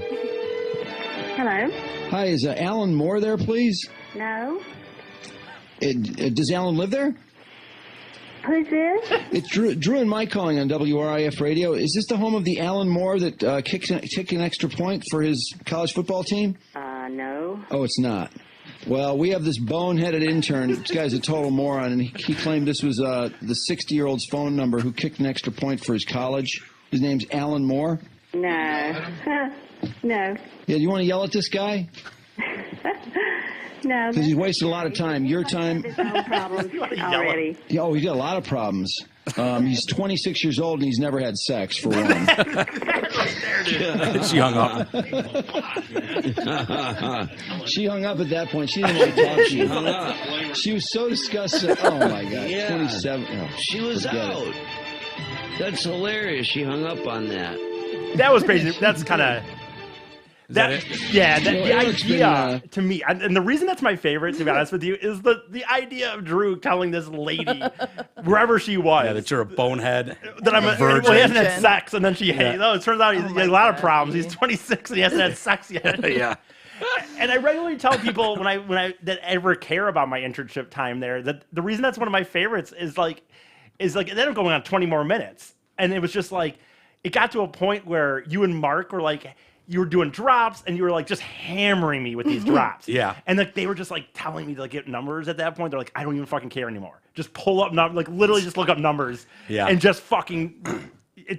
Hello? Hi, is Alan Moore there, please? No. Does Alan live there? Who's this? It's Drew and Mike calling on WRIF Radio. Is this the home of the Alan Moore that kicked an extra point for his college football team? No. Oh, it's not. Well, we have this boneheaded intern. This guy's a total moron, and he claimed this was the 60-year-old's phone number who kicked an extra point for his college. His name's Alan Moore. No. No. Yeah, you want to yell at this guy? No. Because he's wasted a lot of time. Your time. His own problems already. Oh, he's got a lot of problems. He's 26 years old and he's never had sex, for one. She hung up. She hung up at that point. She didn't want to talk to you. She was so disgusted. Oh, my God. Yeah. 27. Oh, she was out. it. That's hilarious. She hung up on that. That was crazy. That's kind of... That it? Yeah, the Eric's idea been, to me, and the reason that's my favorite, to be honest with you, is the idea of Drew telling this lady, wherever she was, Yeah, that you're a bonehead. that I'm a virgin. well, he hasn't had sex, and then she hates. Oh, it turns out he has a lot of problems. buddy. He's 26 and he hasn't had sex yet. Yeah. And I regularly tell people when I that ever care about my internship time there that the reason that's one of my favorites is like it ended up going on 20 more minutes, and it was just like it got to a point where you and Mark were like. You were doing drops and you were like just hammering me with these drops. Yeah. And like they were just like telling me to like get numbers at that point. They're like, I don't even fucking care anymore. Just pull up numbers, like literally just look up numbers. Yeah. And just fucking,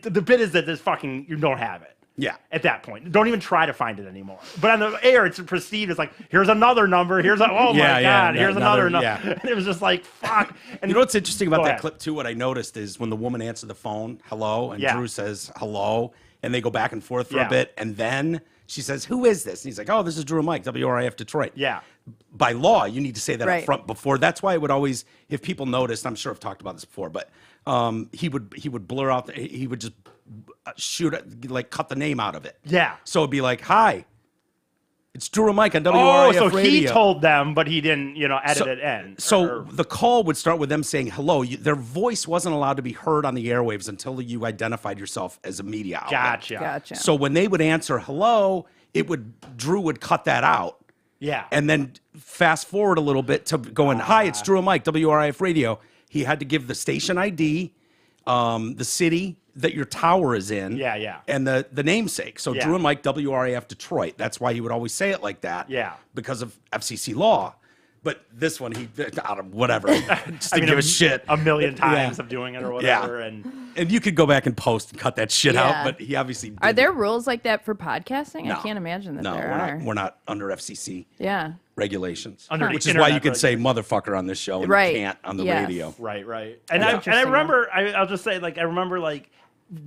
the bit is that this fucking, you don't have it. Yeah. At that point. Don't even try to find it anymore. But on the air, it's perceived as like, here's another number. Here's a, oh my God, here's another number. Yeah. And it was just like, fuck. And you know what's interesting about Go that ahead. clip too? What I noticed is when the woman answered the phone, hello, and Yeah. Drew says hello, and they go back and forth for Yeah. a bit, and then she says, "Who is this?" And he's like, "Oh, this is Drew and Mike, WRIF Detroit." Yeah. By law, you need to say that Right. up front before. That's why it would always, if people noticed, I'm sure I've talked about this before, but he would blur out, he would just shoot, like cut the name out of it. Yeah. So it'd be like, "Hi, it's Drew and Mike on WRIF Oh, so Radio." he told them, but he didn't, edit it in. So the call would start with them saying hello. Their voice wasn't allowed to be heard on the airwaves until you identified yourself as a media outlet. Gotcha. So when they would answer hello, Drew would cut that out. Yeah. And then fast forward a little bit to going, hi, it's Drew and Mike, WRIF Radio. He had to give the station ID, the city that your tower is in. Yeah. And the namesake. So Yeah. Drew and Mike, WRIF Detroit. That's why he would always say it like that. Yeah. Because of FCC law. But this one, he, out of whatever, just didn't give a shit. A million times Yeah. of doing it or whatever. Yeah. And And you could go back and post and cut that shit Yeah. out, but he obviously didn't. Are there rules like that for podcasting? No. I can't imagine that No, there we're are. not. We're not under FCC Yeah. regulations. Under Which is internet why you could say motherfucker on this show and Right. you can't on the Yes. radio. Right. And That's I interesting, remember, I'll just say, like, I remember, like,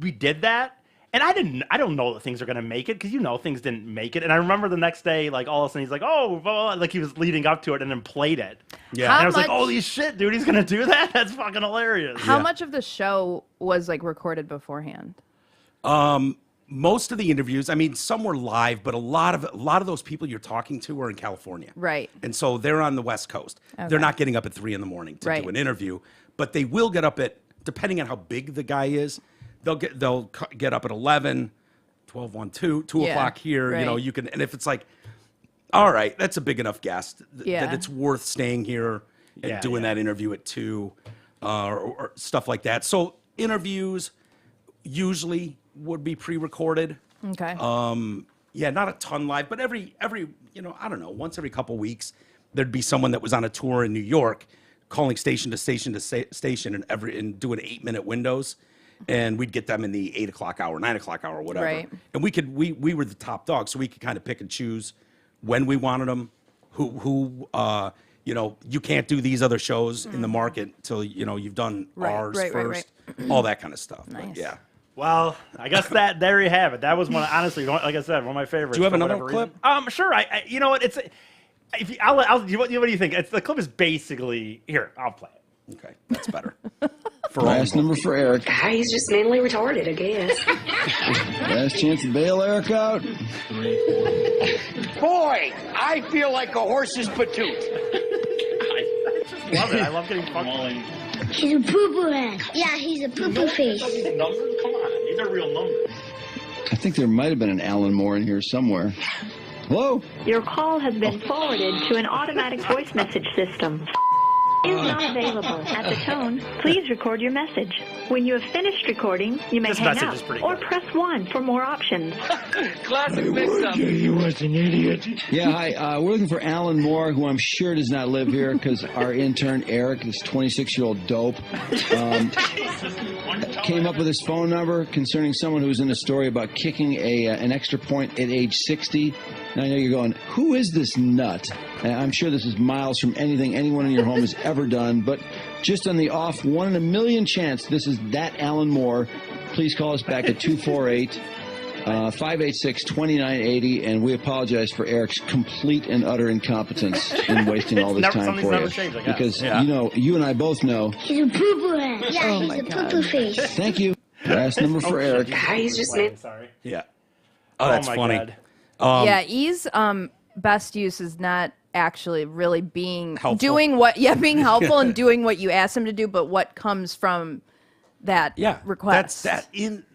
we did that. And I don't know that things are going to make it because, things didn't make it. And I remember the next day, like, all of a sudden he's like, oh, well, like he was leading up to it and then played it. Yeah. How And I was like, much- holy shit, dude, he's going to do that? That's fucking hilarious. How Yeah. much of the show was like recorded beforehand? Most of the interviews, I mean, some were live, but a lot of those people you're talking to are in California. Right. And so they're on the West Coast. Okay. They're not getting up at 3 a.m. to Right. do an interview, but they will get up at, depending on how big the guy is, they'll get up at 11, 12, 1, 2 Yeah, o'clock here. right. You can, and if it's like, all right, that's a big enough guest Yeah. that it's worth staying here and Yeah, doing yeah. that interview at 2 or stuff like that. So interviews usually would be pre-recorded. Okay. Yeah, not a ton live, but every I don't know, once every couple weeks, there'd be someone that was on a tour in New York, calling station to station to station, and doing 8-minute windows, and we'd get them in the 8 o'clock hour, 9 o'clock hour, whatever. Right. And we were the top dog, so we could kind of pick and choose when we wanted them. You can't do these other shows in the market till you've done Right, ours right, first, right. all that kind of stuff. But Nice. yeah. Well, I guess there you have it. That was honestly, like I said, one of my favorites. Do you have another clip? Sure. You know what? It's. What do you think? The clip is basically here. I'll play it. Okay, that's better. Last number for Eric. He's just mentally retarded, I guess. Last chance to bail Eric out. Boy, I feel like a horse's patoot. I just love it. I love getting fucked. He's a poo-poo head. Yeah, he's a poo-poo face. Numbers? Come on. These are real numbers. I think there might have been an Alan Moore in here somewhere. Hello? Your call has been forwarded to an automatic voice message system. Is not available. At the tone, please record your message. When you have finished recording, you may hang up or press 1 for more options. Classic mix-up. He was an idiot. Yeah, hi. We're looking for Alan Moore, who I'm sure does not live here because our intern, Eric, this 26-year-old dope, came up with his phone number concerning someone who was in a story about kicking an extra point at age 60. And I know you're going, who is this nut? And I'm sure this is miles from anything anyone in your home has ever done, but just on the off 1 in a million chance this is that Alan Moore, please call us back at 248-586-2980, and we apologize for Eric's complete and utter incompetence in wasting all this time for you. Because, you and I both know. He's a poo-poo head. Yeah, he's a poo-poo face. Thank you. Last number for Eric. He's just sorry. Yeah. Oh, that's funny. Yeah, E's best use is not actually really being helpful. Being helpful and doing what you ask him to do, but what comes from that request.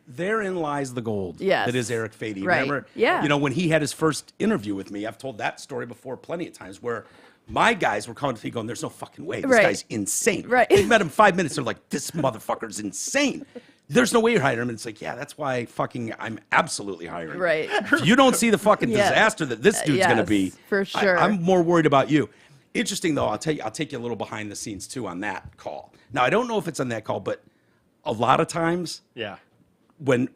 Therein lies the gold. Yes. That is Eric Fady. Right. Remember? Yeah. You know, when he had his first interview with me, I've told that story before plenty of times where my guys were coming to me going, there's no fucking way. This guy's insane. Right. They met him 5 minutes. They're like, this motherfucker's insane. There's no way you're hiring him. And it's like, yeah, that's why I'm absolutely hiring him. Right. If you don't see the fucking disaster that this dude's going to be, for sure. I'm more worried about you. Interesting, though, I'll take you a little behind the scenes, too, on that call. Now, I don't know if it's on that call, but a lot of times, when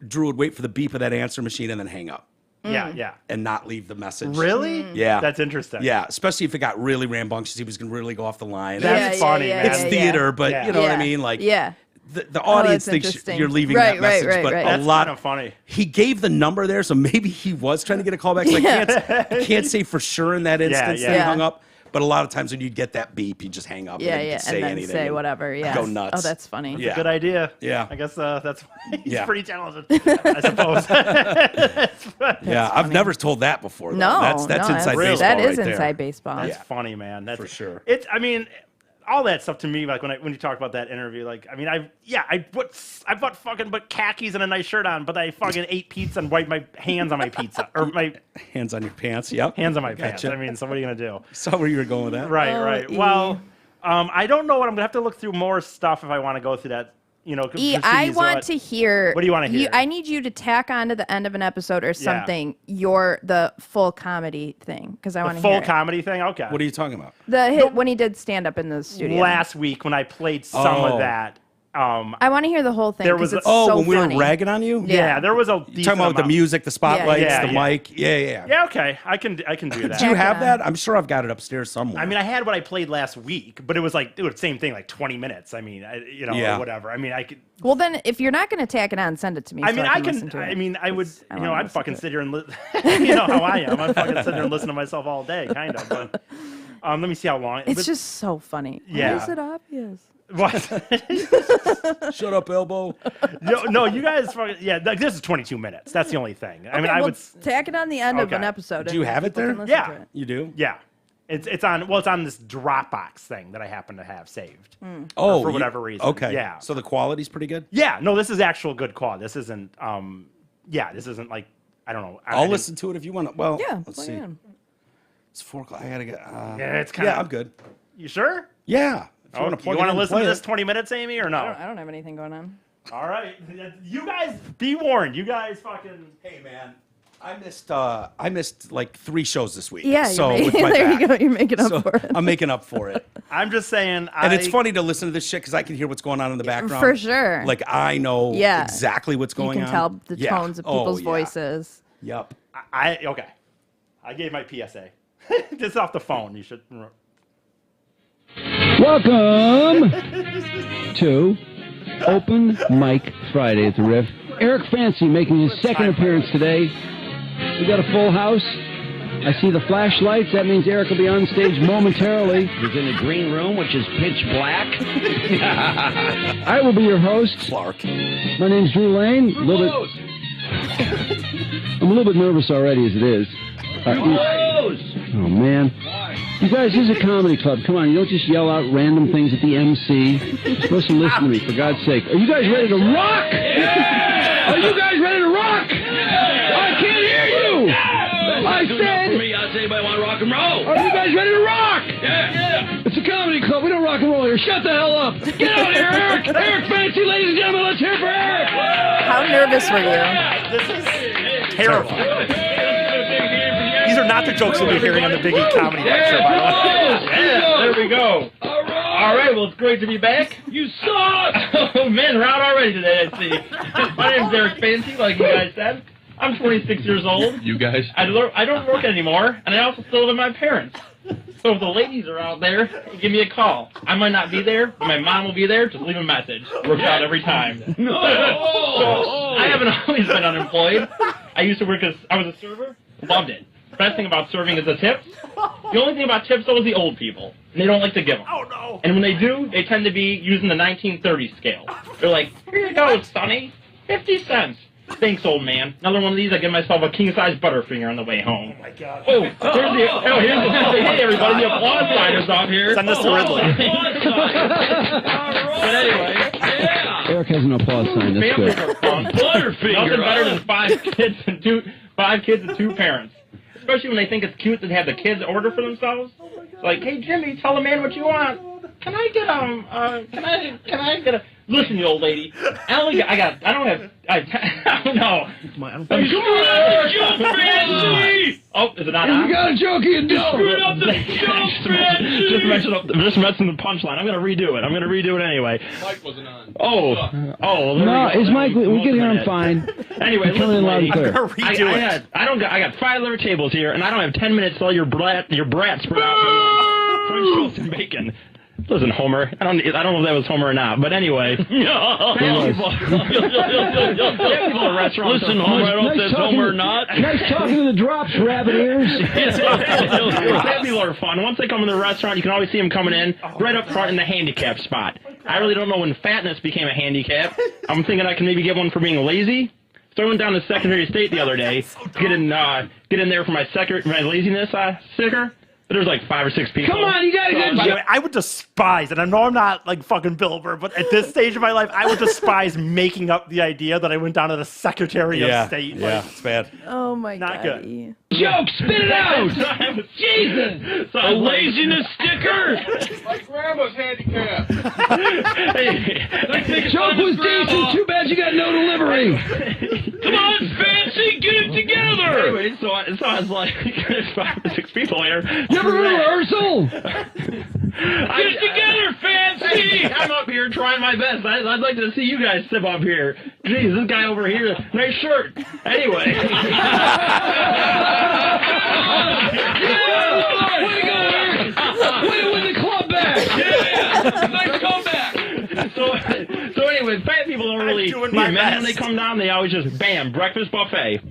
Drew would wait for the beep of that answer machine and then hang up. Yeah. And not leave the message. Really? Yeah. That's interesting. Yeah, especially if it got really rambunctious. He was going to really go off the line. That's funny, man. It's theater, but you know what I mean? Like, the audience thinks you're leaving that message, but that's a lot kind of funny. He gave the number there, so maybe he was trying to get a call back. So I can't say for sure in that instance that he hung up. But a lot of times when you get that beep, you just hang up and then say then anything. Say whatever. Yeah. Go nuts. Oh, that's funny. That's a good idea. Yeah. I guess that's he's pretty talented, I suppose. Yeah, I've never told that before. Though. No, that's inside baseball. That is right inside there. baseball. That's funny, man. That's for sure. I mean, all that stuff to me, like when you talk about that interview, like I mean, I put fucking khakis and a nice shirt on, but I fucking ate pizza and wiped my hands on my pizza or my hands on your pants. Yep, hands on my pants. I mean, so what are you gonna do? Saw where you were going with that. Right. Well, I don't know what I'm gonna have to look through more stuff if I want to go through that. You know, I want to hear. What do you want to hear? I need you to tack on to the end of an episode or something. The full comedy thing because I want to hear full comedy thing. Okay. What are you talking about? When he did stand up in the studio last week when I played some of that. I want to hear the whole thing. There was it's when so we funny. were ragging on you. Yeah, there was a. You're talking about the music, the spotlights, the mic. Yeah. Okay, I can do that. Do you have that? I'm sure I've got it upstairs somewhere. I mean, I had what I played last week, but it was like the same thing, like 20 minutes. I mean, or whatever. I mean, I could. Well, then, if you're not going to tack it on, send it to me. I mean, I can. I mean, I would. I'd fucking sit here and you know how I am. I'd fucking sit there and listen to myself all day, kind of. But let me see how long. It's just so funny. Yeah. Why is it obvious? What? Shut up, elbow. No, you guys. This is 22 minutes. That's the only thing. I mean, I would tack it on the end of an episode. Do you have it there? Yeah, you do. Yeah, it's on. Well, it's on this Dropbox thing that I happen to have saved. Oh, for whatever reason. Okay. Yeah. So the quality's pretty good. Yeah. No, this is actual good quality. This isn't. This isn't like I don't know. I'll listen to it if you want to. Well, yeah. Let's see. It's 4 o'clock. I gotta get. It's kind of. Yeah, I'm good. You sure? Yeah. You want to listen to this 20 minutes, Amy, or no? I don't have anything going on. All right. You guys, be warned. You guys fucking... Hey, man. I missed like 3 shows this week. Yeah, so there you go. You're making up for it. I'm making up for it. I'm just saying... And it's funny to listen to this shit because I can hear what's going on in the background. For sure. Like, I know exactly what's going on. You can tell the tones of people's voices. Yep. Okay. I gave my PSA. This is off the phone. You should... Welcome to Open Mic Friday at the Riff. Eric Fancy making his second appearance today. We got a full house. I see the flashlights. That means Eric will be on stage momentarily. He's in the green room, which is pitch black. I will be your host. Clark. My name's Drew Lane. I'm a little bit nervous already as it is. Oh, man. You guys, this is a comedy club. Come on, you don't just yell out random things at the MC. You're supposed to listen to me, for God's sake. Are you guys ready to rock? Yeah! Are you guys ready to rock? Yeah! I can't hear you! Yeah! I said... For me, I'll say anybody want to rock and roll. Are you guys ready to rock? Yeah! It's a comedy club. We don't rock and roll here. Shut the hell up. Get out of here, Eric! Eric Fancy, ladies and gentlemen, let's hear for Eric! How nervous were you? This is terrifying. These are not the jokes you'll be hearing on the Biggie Comedy Lecture, by the way. Yeah, there we go. All right, well, it's great to be back. You suck! Oh, man, we're out already today, I see. My name's Eric Fancy, like you guys said. I'm 26 years old. You guys? I don't work anymore, and I also still live with my parents. So if the ladies are out there, give me a call. I might not be there, but my mom will be there. Just leave a message. Works out every time. No. So, I haven't always been unemployed. I used to work I was a server. Loved it. Best thing about serving is the tips. The only thing about tips, though, is the old people. And they don't like to give them. Oh, no. And when they do, they tend to be using the 1930s scale. They're like, here you go, Sonny. 50 cents. Thanks, old man. Another one of these, I give myself a king-size Butterfinger on the way home. Oh, my God. Here's the hey, everybody, the applause sign is off here. Send this to Ridley. But anyway, yeah. Eric has an applause sign. That's good. Butterfinger. Nothing better than five kids and two parents. Especially when they think it's cute to have the kids order for themselves. It's like, hey, Jimmy, tell the man what you want. Can I get a... Listen, you old lady. I don't know. Oh, is it not on? You got a joke, you don't. Screwed up the joke, just messing the punchline. I'm going to redo it anyway. Mike wasn't on. Oh. No, it's Mike. We can hear him fine. Anyway, listen, lady. I'm going to redo it. I got 5 liver tables here, and I don't have 10 minutes to let your brat spread out French toast and bacon. Listen, Homer. I don't know if that was Homer or not, but anyway. People at restaurants. Listen, Homer, I don't know if that's Homer or not. Nice talking to the drops, rabbit ears. People are fun. Once they come in the restaurant, you can always see them coming in right up front in the handicap spot. I really don't know when fatness became a handicap. I'm thinking I can maybe get one for being lazy. So I went down to Secretary of State the other day to get in there for my laziness sticker. There's like 5 or 6 people. Come on, you gotta get. By the way, I would despise, and I know I'm not like fucking Bill Burr, but at this stage of my life, I would despise making up the idea that I went down to the Secretary of State. Yeah, it's bad. Oh my God. Not good. Joke, spit it out! Jesus! A laziness sticker? My grandma's handicapped. Joke was decent. Too bad you got no delivery. Come on, Fancy, get it together! Anyway, so I was like, there's 5 or 6 people here. You ever rehearsal? Get it together, Fancy! I'm up here trying my best. I'd like to see you guys sit up here. Jeez, this guy over here, nice shirt. Anyway. Yeah! Way to go, Eric! Way to win the club back! Yeah! Nice comeback! So anyway, fat people don't really when they come down, they always just, bam, breakfast buffet.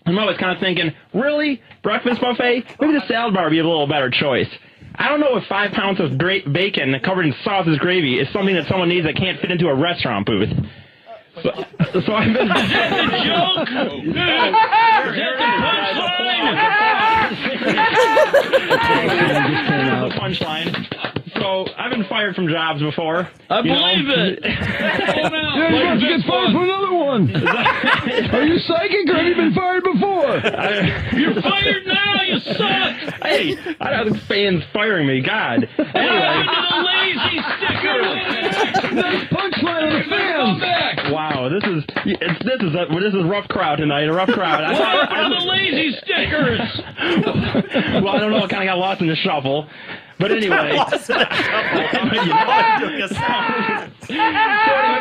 I'm always kind of thinking, really? Breakfast buffet? Maybe the salad bar would be a little better choice. I don't know if 5 pounds of bacon covered in sausage gravy is something that someone needs that can't fit into a restaurant booth. So I've been... joke! The punchline. So I've been fired from jobs before. I believe it. You're about to get fired for another one. Are you psychic or have you been fired before? You're fired now, you suck! Hey, I have fans firing me, God. Anyway. The lazy sticker! Nice punchline on the fans. Wow, this is a rough crowd tonight, a rough crowd. Where are the lazy stickers? Well, I don't know, I kind of got lost in the shuffle. But anyway. So I've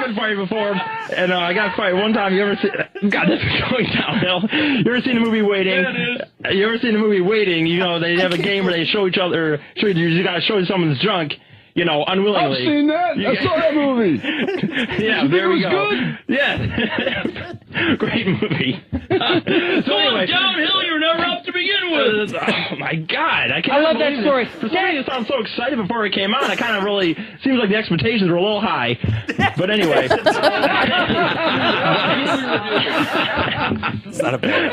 been fired before, and I got fired one time. You ever see? God, this is going downhill. You ever seen the movie Waiting? Yeah, you ever seen the movie Waiting? You know, they have a game where they show each other, you got to show someone's drunk. unwillingly. I've seen that. I saw that movie. Yeah, there we go. Good? Yeah. Great movie. So anyway, downhill, you're never up to begin with. Oh my God! I love that story. For somebody to sound so excited before it came on, it kind of really seems like the expectations were a little high. But anyway, it's not a bad.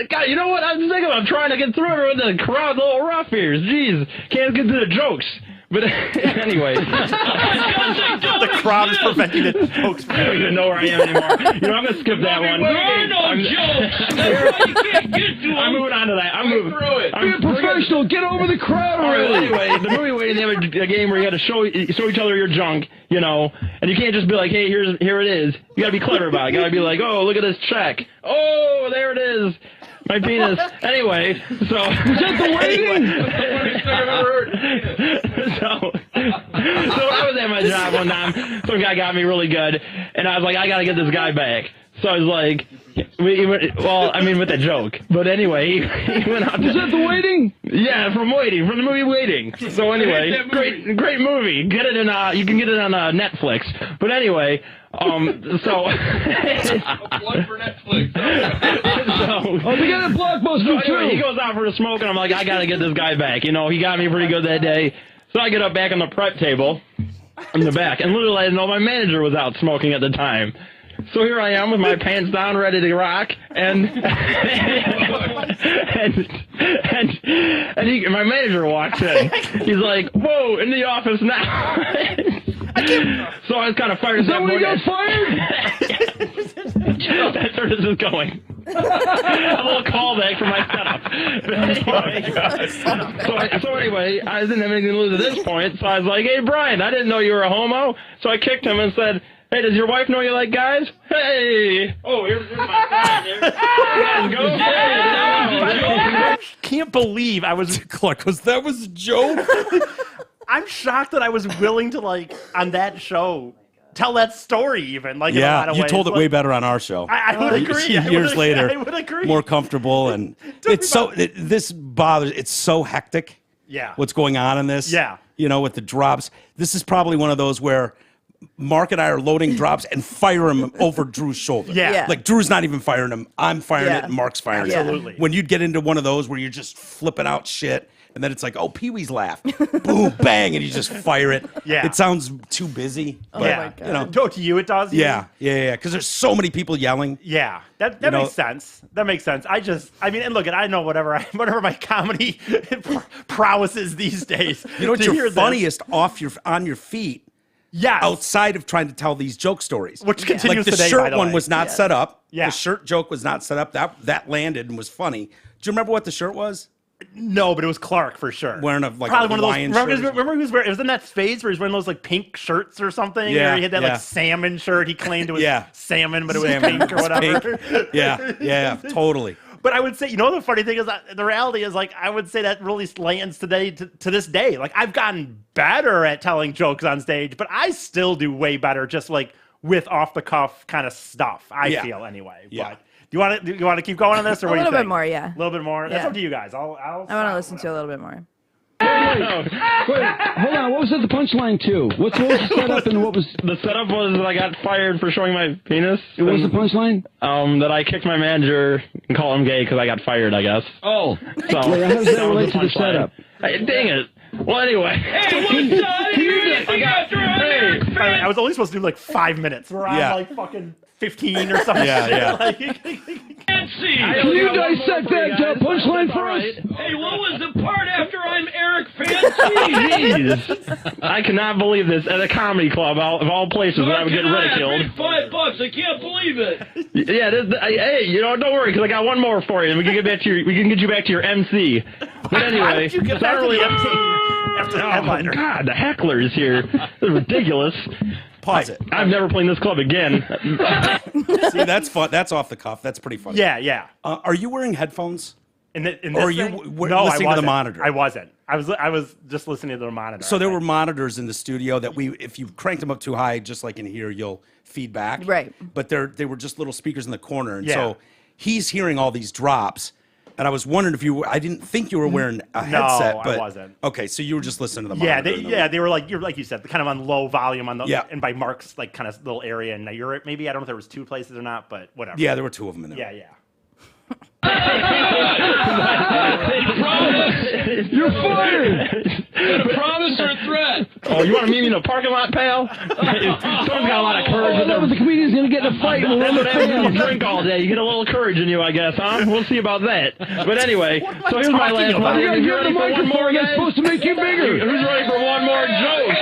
God, you know what? I'm thinking about trying to get through it with the crowd, a little rough here. Jeez, can't get to the jokes. But anyway, the crowd is preventing the jokes. I don't even know where I am anymore. I'm going to skip that one. There are no jokes. That's why you can't get to them. I'm moving on to that. I'm moving through it. Be a professional. Get over the crowd already. Anyway, the movie waiting, they have a game where you got to show each other your junk, and you can't just be like, hey, here it is. You got to be clever about it. You got to be like, oh, look at this check. Oh, there it is. My penis. Anyway, so was that the waiting? So I was at my job one time. Some guy got me really good, and I was like, I gotta get this guy back. So I was like, with a joke. But anyway, he went out. Was that the Waiting? Yeah, from the movie Waiting. So anyway, great movie. Get it you can get it on Netflix. But anyway, so plug for Netflix. They got a Blockbuster too. He goes out for a smoke, and I'm like, I gotta get this guy back. He got me pretty good that day. So I get up back on the prep table in the back, and literally I didn't know my manager was out smoking at the time. So here I am with my pants down, ready to rock, and my manager walks in. He's like, "Whoa, in the office now." So I was kind of fired. Is that when you got fired? That's where this is going. A little callback for my setup. So anyway, I didn't have anything to lose at this point, so I was like, "Hey, Brian, I didn't know you were a homo." So I kicked him and said, "Hey, does your wife know you like guys?" Hey! Oh, here's my sign here. I can't believe I was... Clark, because that was a joke. I'm shocked that I was willing to, on that show, tell that story even. In a lot of ways. You told it way better on our show. I would agree. Years later, I would agree. More comfortable. And this bothers... It's so hectic. Yeah. What's going on in this. Yeah. With the drops. This is probably one of those where... Mark and I are loading drops and fire him over Drew's shoulder. Yeah. Like Drew's not even firing him. I'm firing it and Mark's firing it. Absolutely. When you'd get into one of those where you're just flipping out shit and then it's like, oh, Pee-wee's laugh. Boom, bang, and you just fire it. Yeah. It sounds too busy. But, my God. To you it does? Yeah. Because there's so many people yelling. Yeah. That makes sense. That makes sense. And look, I know whatever my comedy prowess is these days. You know what's your funniest on your feet? Yeah. Outside of trying to tell these joke stories. Which continues today, the shirt by the one way. was not set up. Yeah. The shirt joke was not set up. That landed and was funny. Do you remember what the shirt was? No, but it was Clark for sure. Wearing probably one of those. Remember he was wearing? It was in that phase where he was wearing those pink shirts or something. Yeah, or he had that salmon shirt. He claimed it was salmon, but it was pink or whatever. Yeah, totally. But I would say, the funny thing is, the reality is, I would say that really lands today to this day. I've gotten better at telling jokes on stage, but I still do way better just with off the cuff kind of stuff. I feel anyway. Yeah. But do you want to keep going on this, or what do you think? A little bit more, yeah. A little bit more. That's up to you guys. I want to listen to a little bit more. Wait, hold on. What was the punchline too? What was the setup and what was... The setup was that I got fired for showing my penis. What was the punchline? That I kicked my manager and called him gay because I got fired, I guess. Oh. So, how does that relate to the setup? Hey, dang it. Well, anyway. Hey, what's up? I was only supposed to do 5 minutes. Where I'm fucking 15 or something. Can't see. Can you dissect that punchline for us? Hey, what was the part after I'm Eric Fancy? Jeez. I cannot believe this at a comedy club of all places where I would get ridiculed. $5. I can't believe it. Yeah, hey, don't worry, because I got one more for you, and we can get you back to your MC. But anyway, how did you get back to the MC after the headliner? God, the hecklers here. This is ridiculous. Pause it. I'm never playing this club again. See, that's fun. That's off the cuff. That's pretty funny. Yeah. Are you wearing headphones? In this or are you listening to the monitor? I wasn't. I was just listening to the monitor. So there were monitors in the studio that if you cranked them up too high, just like in here, you'll feed back. Right. But they were just little speakers in the corner. And so he's hearing all these drops. And I was wondering if I didn't think you were wearing a headset. No, but, I wasn't. Okay, so you were just listening to the monitor. Yeah, they were like you said, kind of on low volume on the and by Mark's like kind of little area in Europe. Maybe I don't know if there was 2 places or not, but whatever. Yeah, there were 2 of them in there. Yeah. You're fired. A promise or a threat? Oh, you want to meet me in a parking lot, pal? Someone's got a lot of courage. The comedian's going to get in a fight. That's what happens when you drink all day. You get a little courage in you, I guess, huh? We'll see about that. But anyway, so here's my last one. You got to give the microphone. That's supposed to make you bigger. Who's ready for one more joke?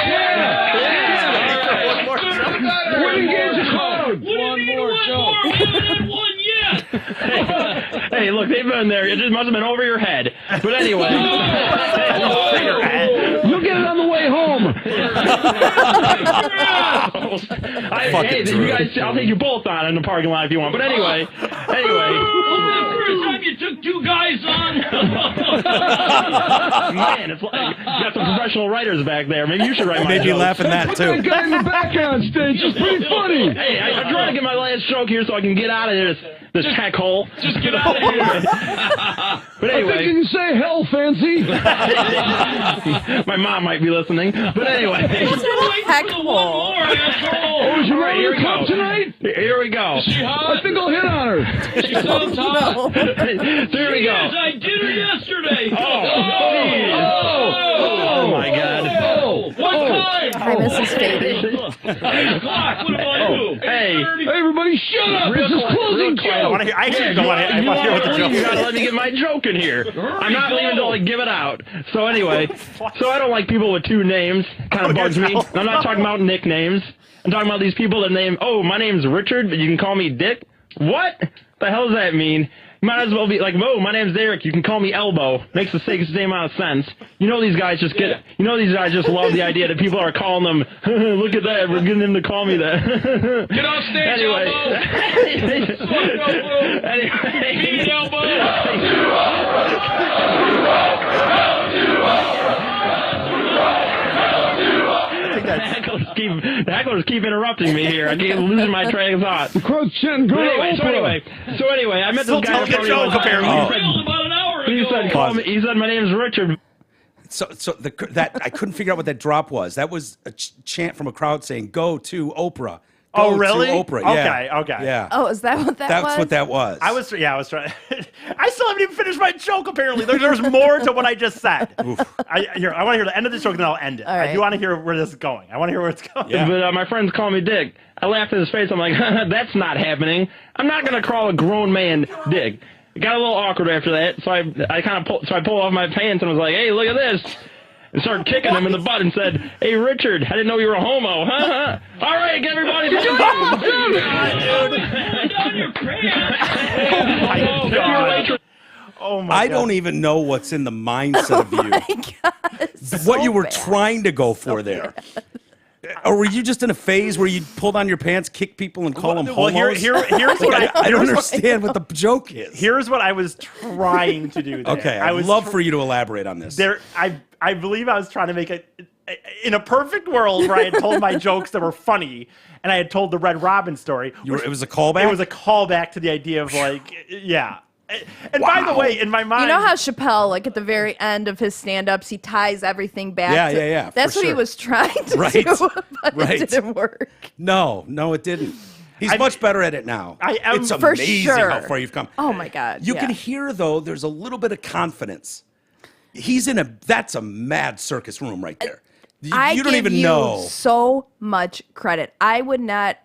We're engaged the crowd. One more joke. I haven't had one yet. Hey, look, they've been there. It just must have been over your head. But anyway. You'll get it on the way home. Hey, you guys, I'll take you both on in the parking lot if you want. But anyway. Well, the first time you took 2 guys on. Man, it's like you got some professional writers back there. Maybe you should write my Maybe jokes. laughing that too. That guy in the back on stage is pretty funny. Hey, I'm trying to get my last joke here so I can get out of this hack hole. Just get out of here. But anyway. I think you can say hell, fancy. My mom might be listening. But anyway. Heck hole. Oh, is your mom come tonight? Here we go. Is she hot? I think I'll hit on her. She sounds hot. Here we go. Yes, I did her yesterday. Oh, my God. What time? Hi, Mrs. Fady. 8 o'clock. What do I do? Hey, everybody, shut up. This is closing I want to hear. I actually don't want to hear what the joke is. You gotta let me get my joke in here. I'm not leaving until I give it out. So anyway, I don't like people with 2 names. Kind of bugs me. I'm not talking about nicknames. I'm talking about these people that name. Oh, my name's Richard, but you can call me Dick. What? The hell does that mean? You might as well be like, whoa, my name's Derek. You can call me Elbow. Makes the same amount of sense. You know these guys just love the idea that people are calling them. Look at that. We're getting them to call me that. Get off stage, anyway. Elbow. Anyway. Beat Elbow. The hecklers keep interrupting me here. I keep losing my train of thought. The crowd's chanting, go So anyway, I met this guy. He said my name's Richard. So that I couldn't figure out what that drop was. That was a chant from a crowd saying, "Go to Oprah." Oh, really? Oprah. Yeah. Okay. Yeah. Oh, is that what that was? That's what that was. I was trying. I still haven't even finished my joke. Apparently, there's more to what I just said. I want to hear the end of the joke, and then I'll end it. All right. I do want to hear where this is going. I want to hear where it's going. Yeah. But my friends call me Dick. I laughed in his face. I'm like, that's not happening. I'm not gonna call a grown man Dick. It got a little awkward after that, so I pulled off my pants and was like, hey, look at this. And started kicking him in the butt and said, hey, Richard, I didn't know you were a homo. Huh? All right, get everybody. Oh, my God. Oh, my I God. don't even know what's in the mindset of you. What you were trying to go for there. Or were you just in a phase where you pulled on your pants, kick people, and call them homos? Here's what I don't understand what the joke is. Here's what I was trying to do there. Okay, I'd love for you to elaborate on this. I believe I was trying to make it in a perfect world where I had told my jokes that were funny, and I had told the Red Robin story. It was a callback? It was a callback to the idea of yeah. And by the way, in my mind, you know how Chappelle, like at the very end of his stand-ups, he ties everything back. Yeah. That's what he was trying to do, but it didn't work. No, it didn't. He's much better at it now. It's amazing how far you've come. Oh my God! You can hear though, there's a little bit of confidence. That's a mad circus room right there. You don't even know. So much credit. I would not.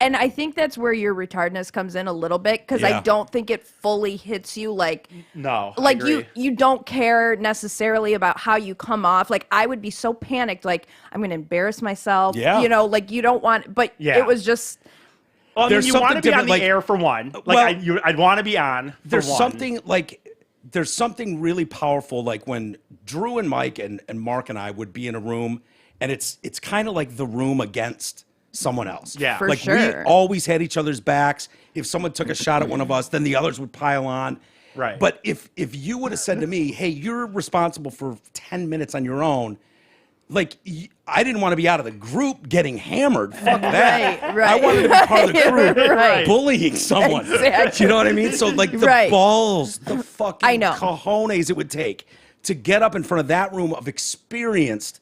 And I think that's where your retardedness comes in a little bit, because I don't think it fully hits you like you don't care necessarily about how you come off. Like I would be so panicked, like I'm going to embarrass myself. Yeah. You know, like you don't want, but it was just. Well, I mean, you want to be on the air for one. I'd want to be on. There's something really powerful, like when Drew and Mike and Mark and I would be in a room, and it's kind of like the room against someone else. Yeah, for like sure. We always had each other's backs. If someone took a shot at one of us, then the others would pile on. Right. But if you would have said to me, hey, you're responsible for 10 minutes on your own, like, I didn't want to be out of the group getting hammered. Fuck that. Right. I wanted to be part of the crew Right. bullying someone. Exactly. You know what I mean? So, like, the balls, the fucking cojones it would take to get up in front of that room of experienced,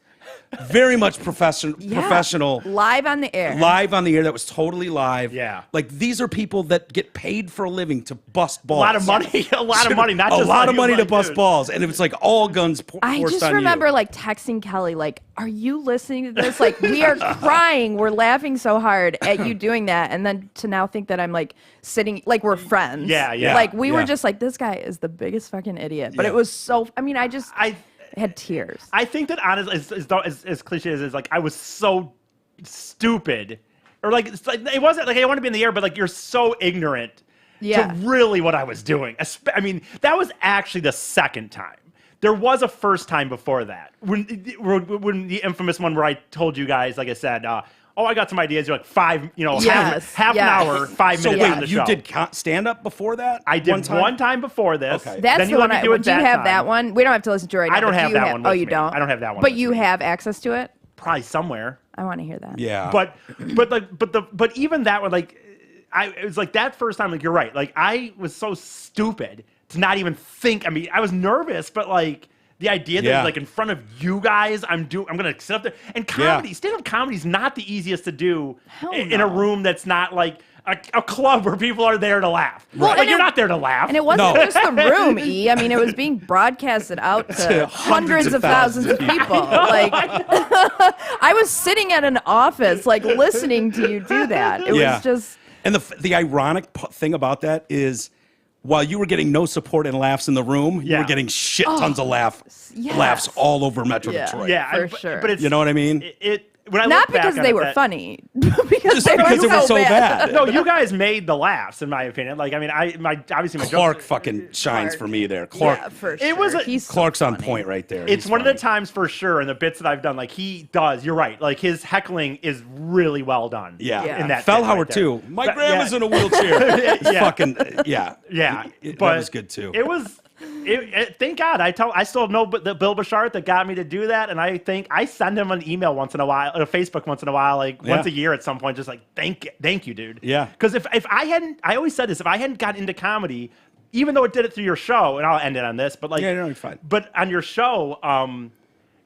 very much professional. Live on the air. Live on the air. That was totally live. Yeah. Like, these are people that get paid for a living to bust balls. A lot of money. A lot of money. Not a just lot of money to bust balls. And it was like all guns forced on you. I just remember like texting Kelly, like, are you listening to this? Like, we are crying. We're laughing so hard at you doing that. And then to now think that I'm like sitting, like we're friends. Yeah. Like we were just like, this guy is the biggest fucking idiot. But it was so, I mean, I had tears. I think that honestly, as cliche as it is, like I was so stupid, or like it wasn't like I want to be in the air, but like you're so ignorant to really what I was doing. I mean, that was actually the second time. There was a first time before that when the infamous one where I told you guys, like I said, oh, I got some ideas. You're like half an hour, 5 minutes on the show. You did stand up before that? I did one time before this. Okay. That's the one. Do you have that one? We don't have to listen to it right now. I don't have that one. Oh, you don't? I don't have that one. But you have access to it? Probably somewhere. I want to hear that. Yeah. But even that one, like, it was like that first time. Like, you're right. Like, I was so stupid to not even think. I mean, I was nervous, but like. The idea that like in front of you guys, I'm gonna sit up there and stand-up comedy is not the easiest to do in a room that's not like a club where people are there to laugh. Well, like you're not there to laugh. And it wasn't just the room, E. I mean, it was being broadcasted out to hundreds of thousands of people. Like I was sitting at an office, like listening to you do that. It was just. And the ironic thing about that is. While you were getting no support and laughs in the room, you were getting shit tons of laughs all over Metro Detroit. Yeah, for sure. But it's, you know what I mean? When I not because they were funny, because they were so bad. No, you guys made the laughs, in my opinion. Like, I mean, obviously my Clark fucking shines for me there. Clark, for sure. Clark's on point right there. It's one of the times for sure, and the bits that I've done, like he does. You're right. Like his heckling is really well done. Yeah. In that Fellhauer too. My grandma's in a wheelchair. Fucking yeah. That was good too. It was. Thank God. I still know the Bill Bashart that got me to do that, and I think I send him an email once in a while, or Facebook once in a while, like once a year at some point, just like thank you, dude. Yeah. Because if I hadn't, I always said this, if I hadn't gotten into comedy, even though it did it through your show, and I'll end it on this, but like you're fine. But on your show,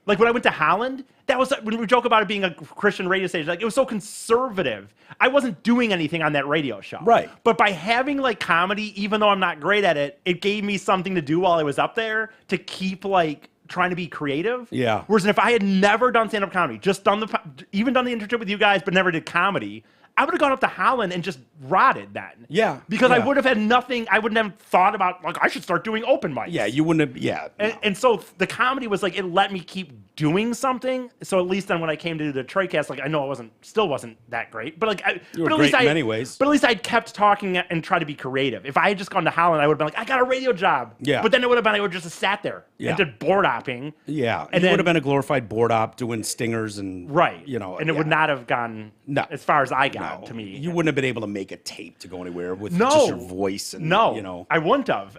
like when I went to Holland, that was when we joke about it being a Christian radio station. Like it was so conservative. I wasn't doing anything on that radio show. Right. But by having like comedy, even though I'm not great at it, it gave me something to do while I was up there to keep like trying to be creative. Yeah. Whereas if I had never done stand-up comedy, just done the internship with you guys, but never did comedy, I would have gone up to Holland and just rotted then. Yeah. Because I would have had nothing. I wouldn't have thought about, like, I should start doing open mics. Yeah, you wouldn't have, yeah. And so the comedy was like, it let me keep doing something. So at least then when I came to the Troycast, like, I know it still wasn't that great. But like, you were great in many ways. But at least I kept talking and tried to be creative. If I had just gone to Holland, I would have been like, I got a radio job. Yeah. But then it would have been, I would just have sat there and did board hopping. Yeah. And it would have been a glorified board op doing stingers and, and it would not have gone as far as I got to me. You wouldn't have been able to make a tape to go anywhere with just your voice. And, you know. I wouldn't have.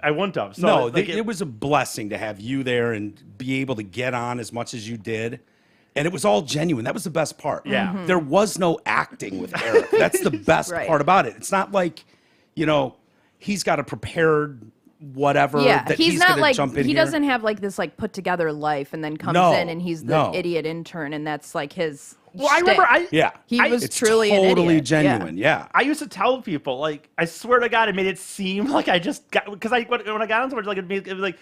So it was a blessing to have you there and be able to get on as much as you did. And it was all genuine. That was the best part. Yeah. Mm-hmm. There was no acting with Eric. That's the best part about it. It's not like, you know, he's got a prepared whatever that he's not like jump in he here. doesn't have like this like put together life and then comes in and he's the idiot intern and that's like his Well, I remember he was truly totally an idiot. genuine. Yeah. I used to tell people, like, I swear to God, it made it seem like I just got, because when I got on stage, like, it was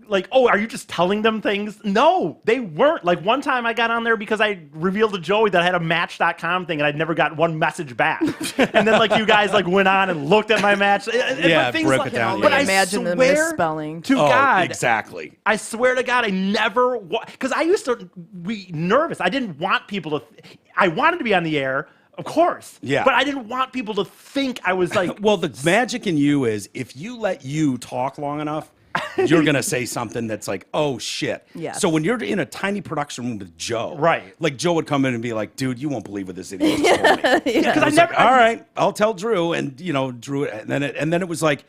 like, oh, are you just telling them things? No, they weren't. Like, one time I got on there because I revealed to Joey that I had a Match.com thing and I'd never got one message back. And then, like, you guys, like, went on and looked at my match. Yeah, things broke like, it down. But I imagine the misspelling. To God. Exactly. I swear to God, I never, because I used to be nervous. I didn't want people to, I wanted to be on the air. Of course. Yeah. But I didn't want people to think I was like. Well, the magic in you is if you let you talk long enough, you're going to say something that's like, oh, shit. Yes. So when you're in a tiny production room with Joe. Right. Like Joe would come in and be like, dude, you won't believe what this idiot just told me. Because I never. Like, all right, I'll tell Drew. And, you know, Drew. And then it was like,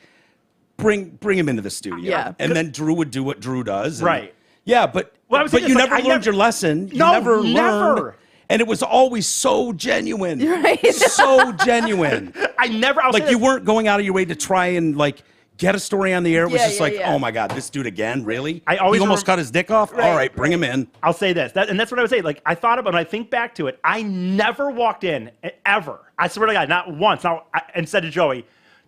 bring him into the studio. Yeah. And then Drew would do what Drew does. And, right. Yeah, but you never learned your lesson. You never learned. And it was always so genuine. Right. So genuine. I'll like you weren't going out of your way to try and like get a story on the air. It was just oh my God, this dude again, really? He almost cut his dick off? All right, bring him in. I'll say this, and that's what I would say. Like, I thought about it, when I think back to it, I never walked in, ever. I swear to God, not once. And said to Joey,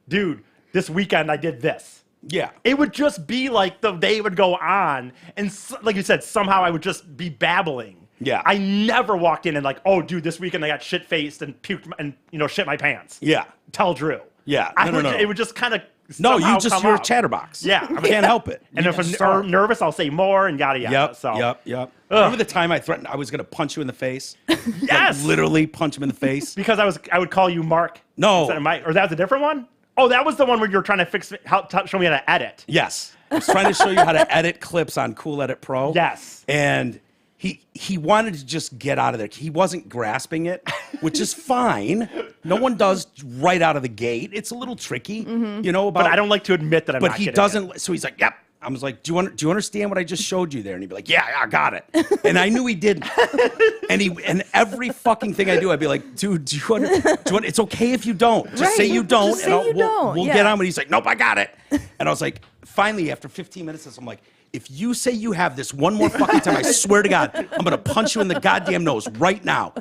dude, this weekend I did this. Yeah. It would just be like the day would go on, and like you said, somehow I would just be babbling. Yeah. I never walked in and like, oh, dude, this weekend I got shit-faced and puked and, shit my pants. Yeah. Tell Drew. Yeah. No. It would just kind of you're a chatterbox. Yeah. I can't help it. And if I'm nervous, I'll say more and yada yada. Yep. Remember the time I threatened I was going to punch you in the face? Yes. Like, literally punch him in the face? Because I would call you Mark. No. Or that was a different one? Oh, that was the one where you were trying to show me how to edit. Yes. I was trying to show you how to edit clips on Cool Edit Pro. Yes. And he wanted to just get out of there. He wasn't grasping it, which is fine. No one does right out of the gate. It's a little tricky, But I don't like to admit that I'm not getting it. But he doesn't. So he's like, yep. I was like, do you understand what I just showed you there? And he'd be like, yeah, I got it. And I knew he didn't. And every fucking thing I do, I'd be like, dude, do you want, it's okay if you don't. Just say you don't. Just say you don't. We'll get on. But he's like, nope, I got it. And I was like, finally, after 15 minutes, I'm like, if you say you have this one more fucking time, I swear to God, I'm going to punch you in the goddamn nose right now.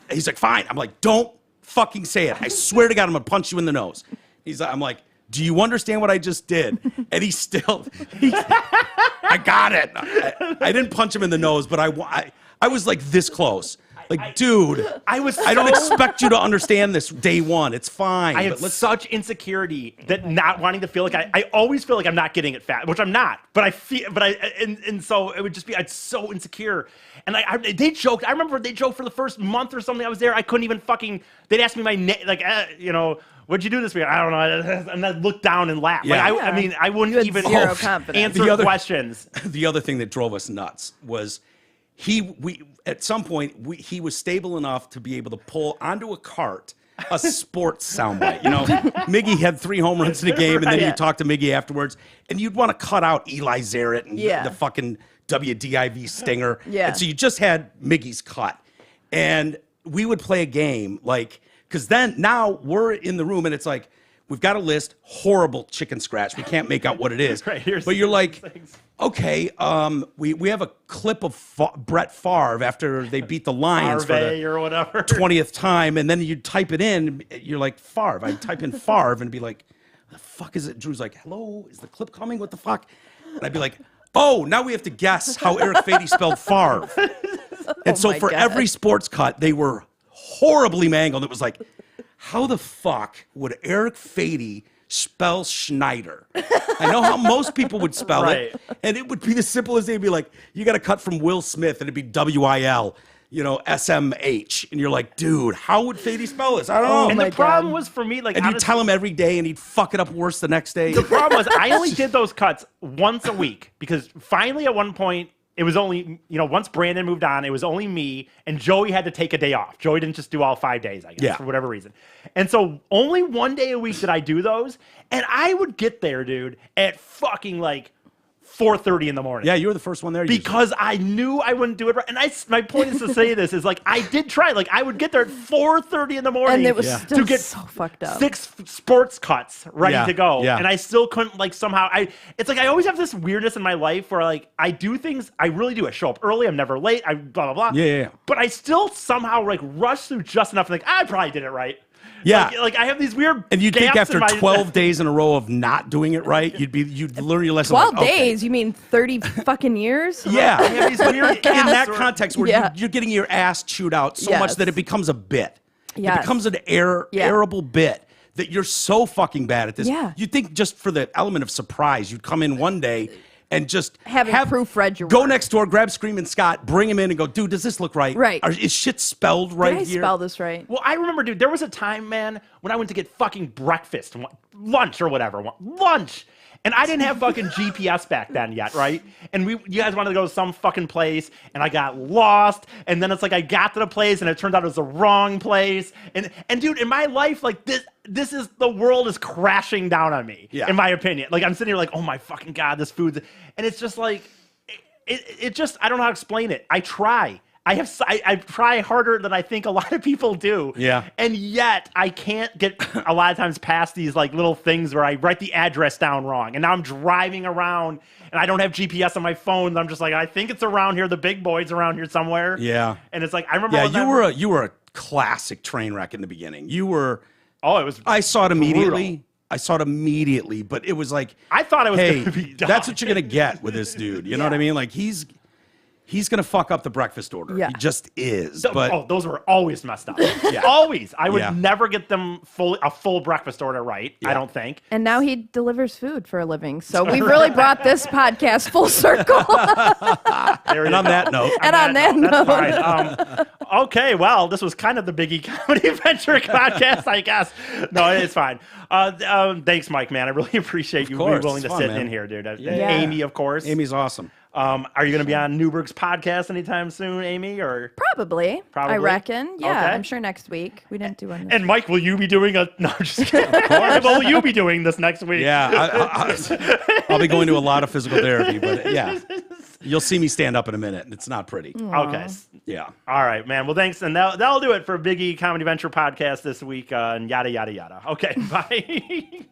He's like, fine. I'm like, don't fucking say it. I swear to God, I'm going to punch you in the nose. I'm like, do you understand what I just did? And I got it. I didn't punch him in the nose, but I was like this close. Like, dude, I don't expect you to understand this day one. It's fine. I have such insecurity that not wanting to feel like I always feel like I'm not getting it fat, which I'm not. But I feel, and so it would just be, I'm so insecure. And they joked. I remember they joked for the first month or something I was there. I couldn't even they'd ask me my name, like, what'd you do this week? I don't know. And I'd look down and laugh. Yeah. Like, I mean, I wouldn't even answer questions. The other thing that drove us nuts was at some point, he was stable enough to be able to pull onto a cart a sports soundbite. Miggy had 3 home runs in a game, and then you talk to Miggy afterwards, and you'd want to cut out Eli Zarrett and the fucking WDIV stinger. Yeah. And so you just had Miggy's cut. And we would play a game, like, because now we're in the room, and it's like, we've got a list, horrible chicken scratch. We can't make out what it is. But you're like, okay, we have a clip of Brett Favre after they beat the Lions for the or whatever 20th time, and then you type it in, you're like, Favre. I'd type in Favre and be like, the fuck is it? Drew's like, hello, is the clip coming? What the fuck? And I'd be like, oh, now we have to guess how Eric Fady spelled Favre. And so for every sports cut, they were horribly mangled. It was like, how the fuck would Eric Fady spell Schneider? I know how most people would spell it, and it would be as simple as they'd be like, you got to cut from Will Smith, and it'd be WIL, SMH, and you're like, dude, how would Fady spell this? I don't know. And the problem was for me, like, and you tell him every day, and he'd fuck it up worse the next day. The problem was I only did those cuts once a week because finally at one point, it was only, once Brandon moved on, it was only me, and Joey had to take a day off. Joey didn't just do all 5 days, I guess, for whatever reason. And so only one day a week did I do those, and I would get there, dude, at fucking, 4:30 in the morning. Yeah, you were the first one there. Because I knew I wouldn't do it right. And my point is to say this is I did try. I would get there at 4:30 in the morning. And it was still to get so fucked up. 6 sports cuts ready to go. Yeah. And I still couldn't somehow. It's I always have this weirdness in my life where I do things. I really do. I show up early. I'm never late. I blah, blah, blah. Yeah. But I still somehow rush through just enough and I probably did it right. Yeah. I have these weird and you'd think after in 12 days in a row of not doing it right, you'd learn your lesson. 12 days? You mean 30 fucking years? Yeah. I have these weird in that context where you're getting your ass chewed out so much that it becomes a bit. Yes. It becomes an airable bit that you're so fucking bad at this. Yeah. You'd think just for the element of surprise, you'd come in one day and just have proofread your go work. next door, grab Screaming Scott, bring him in and go, dude, does this look right? Right. Is shit spelled right here? Did I spell this right? Well, I remember, dude, there was a time, man, when I went to get fucking breakfast, lunch or whatever, lunch. And I didn't have fucking GPS back then yet, right? And you guys wanted to go to some fucking place, and I got lost. And then it's I got to the place, and it turned out it was the wrong place. And dude, in my life, this is the world is crashing down on me, in my opinion. I'm sitting here oh my fucking God, this food. And it's just it just, I don't know how to explain it. I try. I try harder than I think a lot of people do. Yeah. And yet I can't get a lot of times past these like little things where I write the address down wrong. And now I'm driving around and I don't have GPS on my phone. And I'm just like, I think it's around here. The big boy's around here somewhere. Yeah. And it's like, I remember. Yeah, you were a classic train wreck in the beginning. You were. Oh, it was. I saw it immediately. But it was like, I thought it was going to be done. That's what you're going to get with this dude. You know what I mean? Like he's going to fuck up the breakfast order. Yeah. He just is. But those were always messed up. Yeah. Always. I would never get them a full breakfast order right, I don't think. And now he delivers food for a living. So we've really brought this podcast full circle. And on that note. Fine. Okay, well, this was kind of the Biggie Comedy Adventure podcast, I guess. No, it's fine. Thanks, Mike, man. I really appreciate you being willing to sit in here, dude. Amy, of course. Amy's awesome. Are you going to be on Newberg's podcast anytime soon, Amy? Or Probably. I reckon. Yeah, okay. I'm sure next week. We didn't do one this And Mike, will you be doing No, I'm just kidding. Will you be doing this next week? Yeah, I'll be going to a lot of physical therapy, but yeah. You'll see me stand up in a minute, and it's not pretty. Aww. Okay. Yeah. All right, man. Well, thanks. And that'll do it for Biggie Comedy Venture podcast this week, and yada, yada, yada. Okay, bye.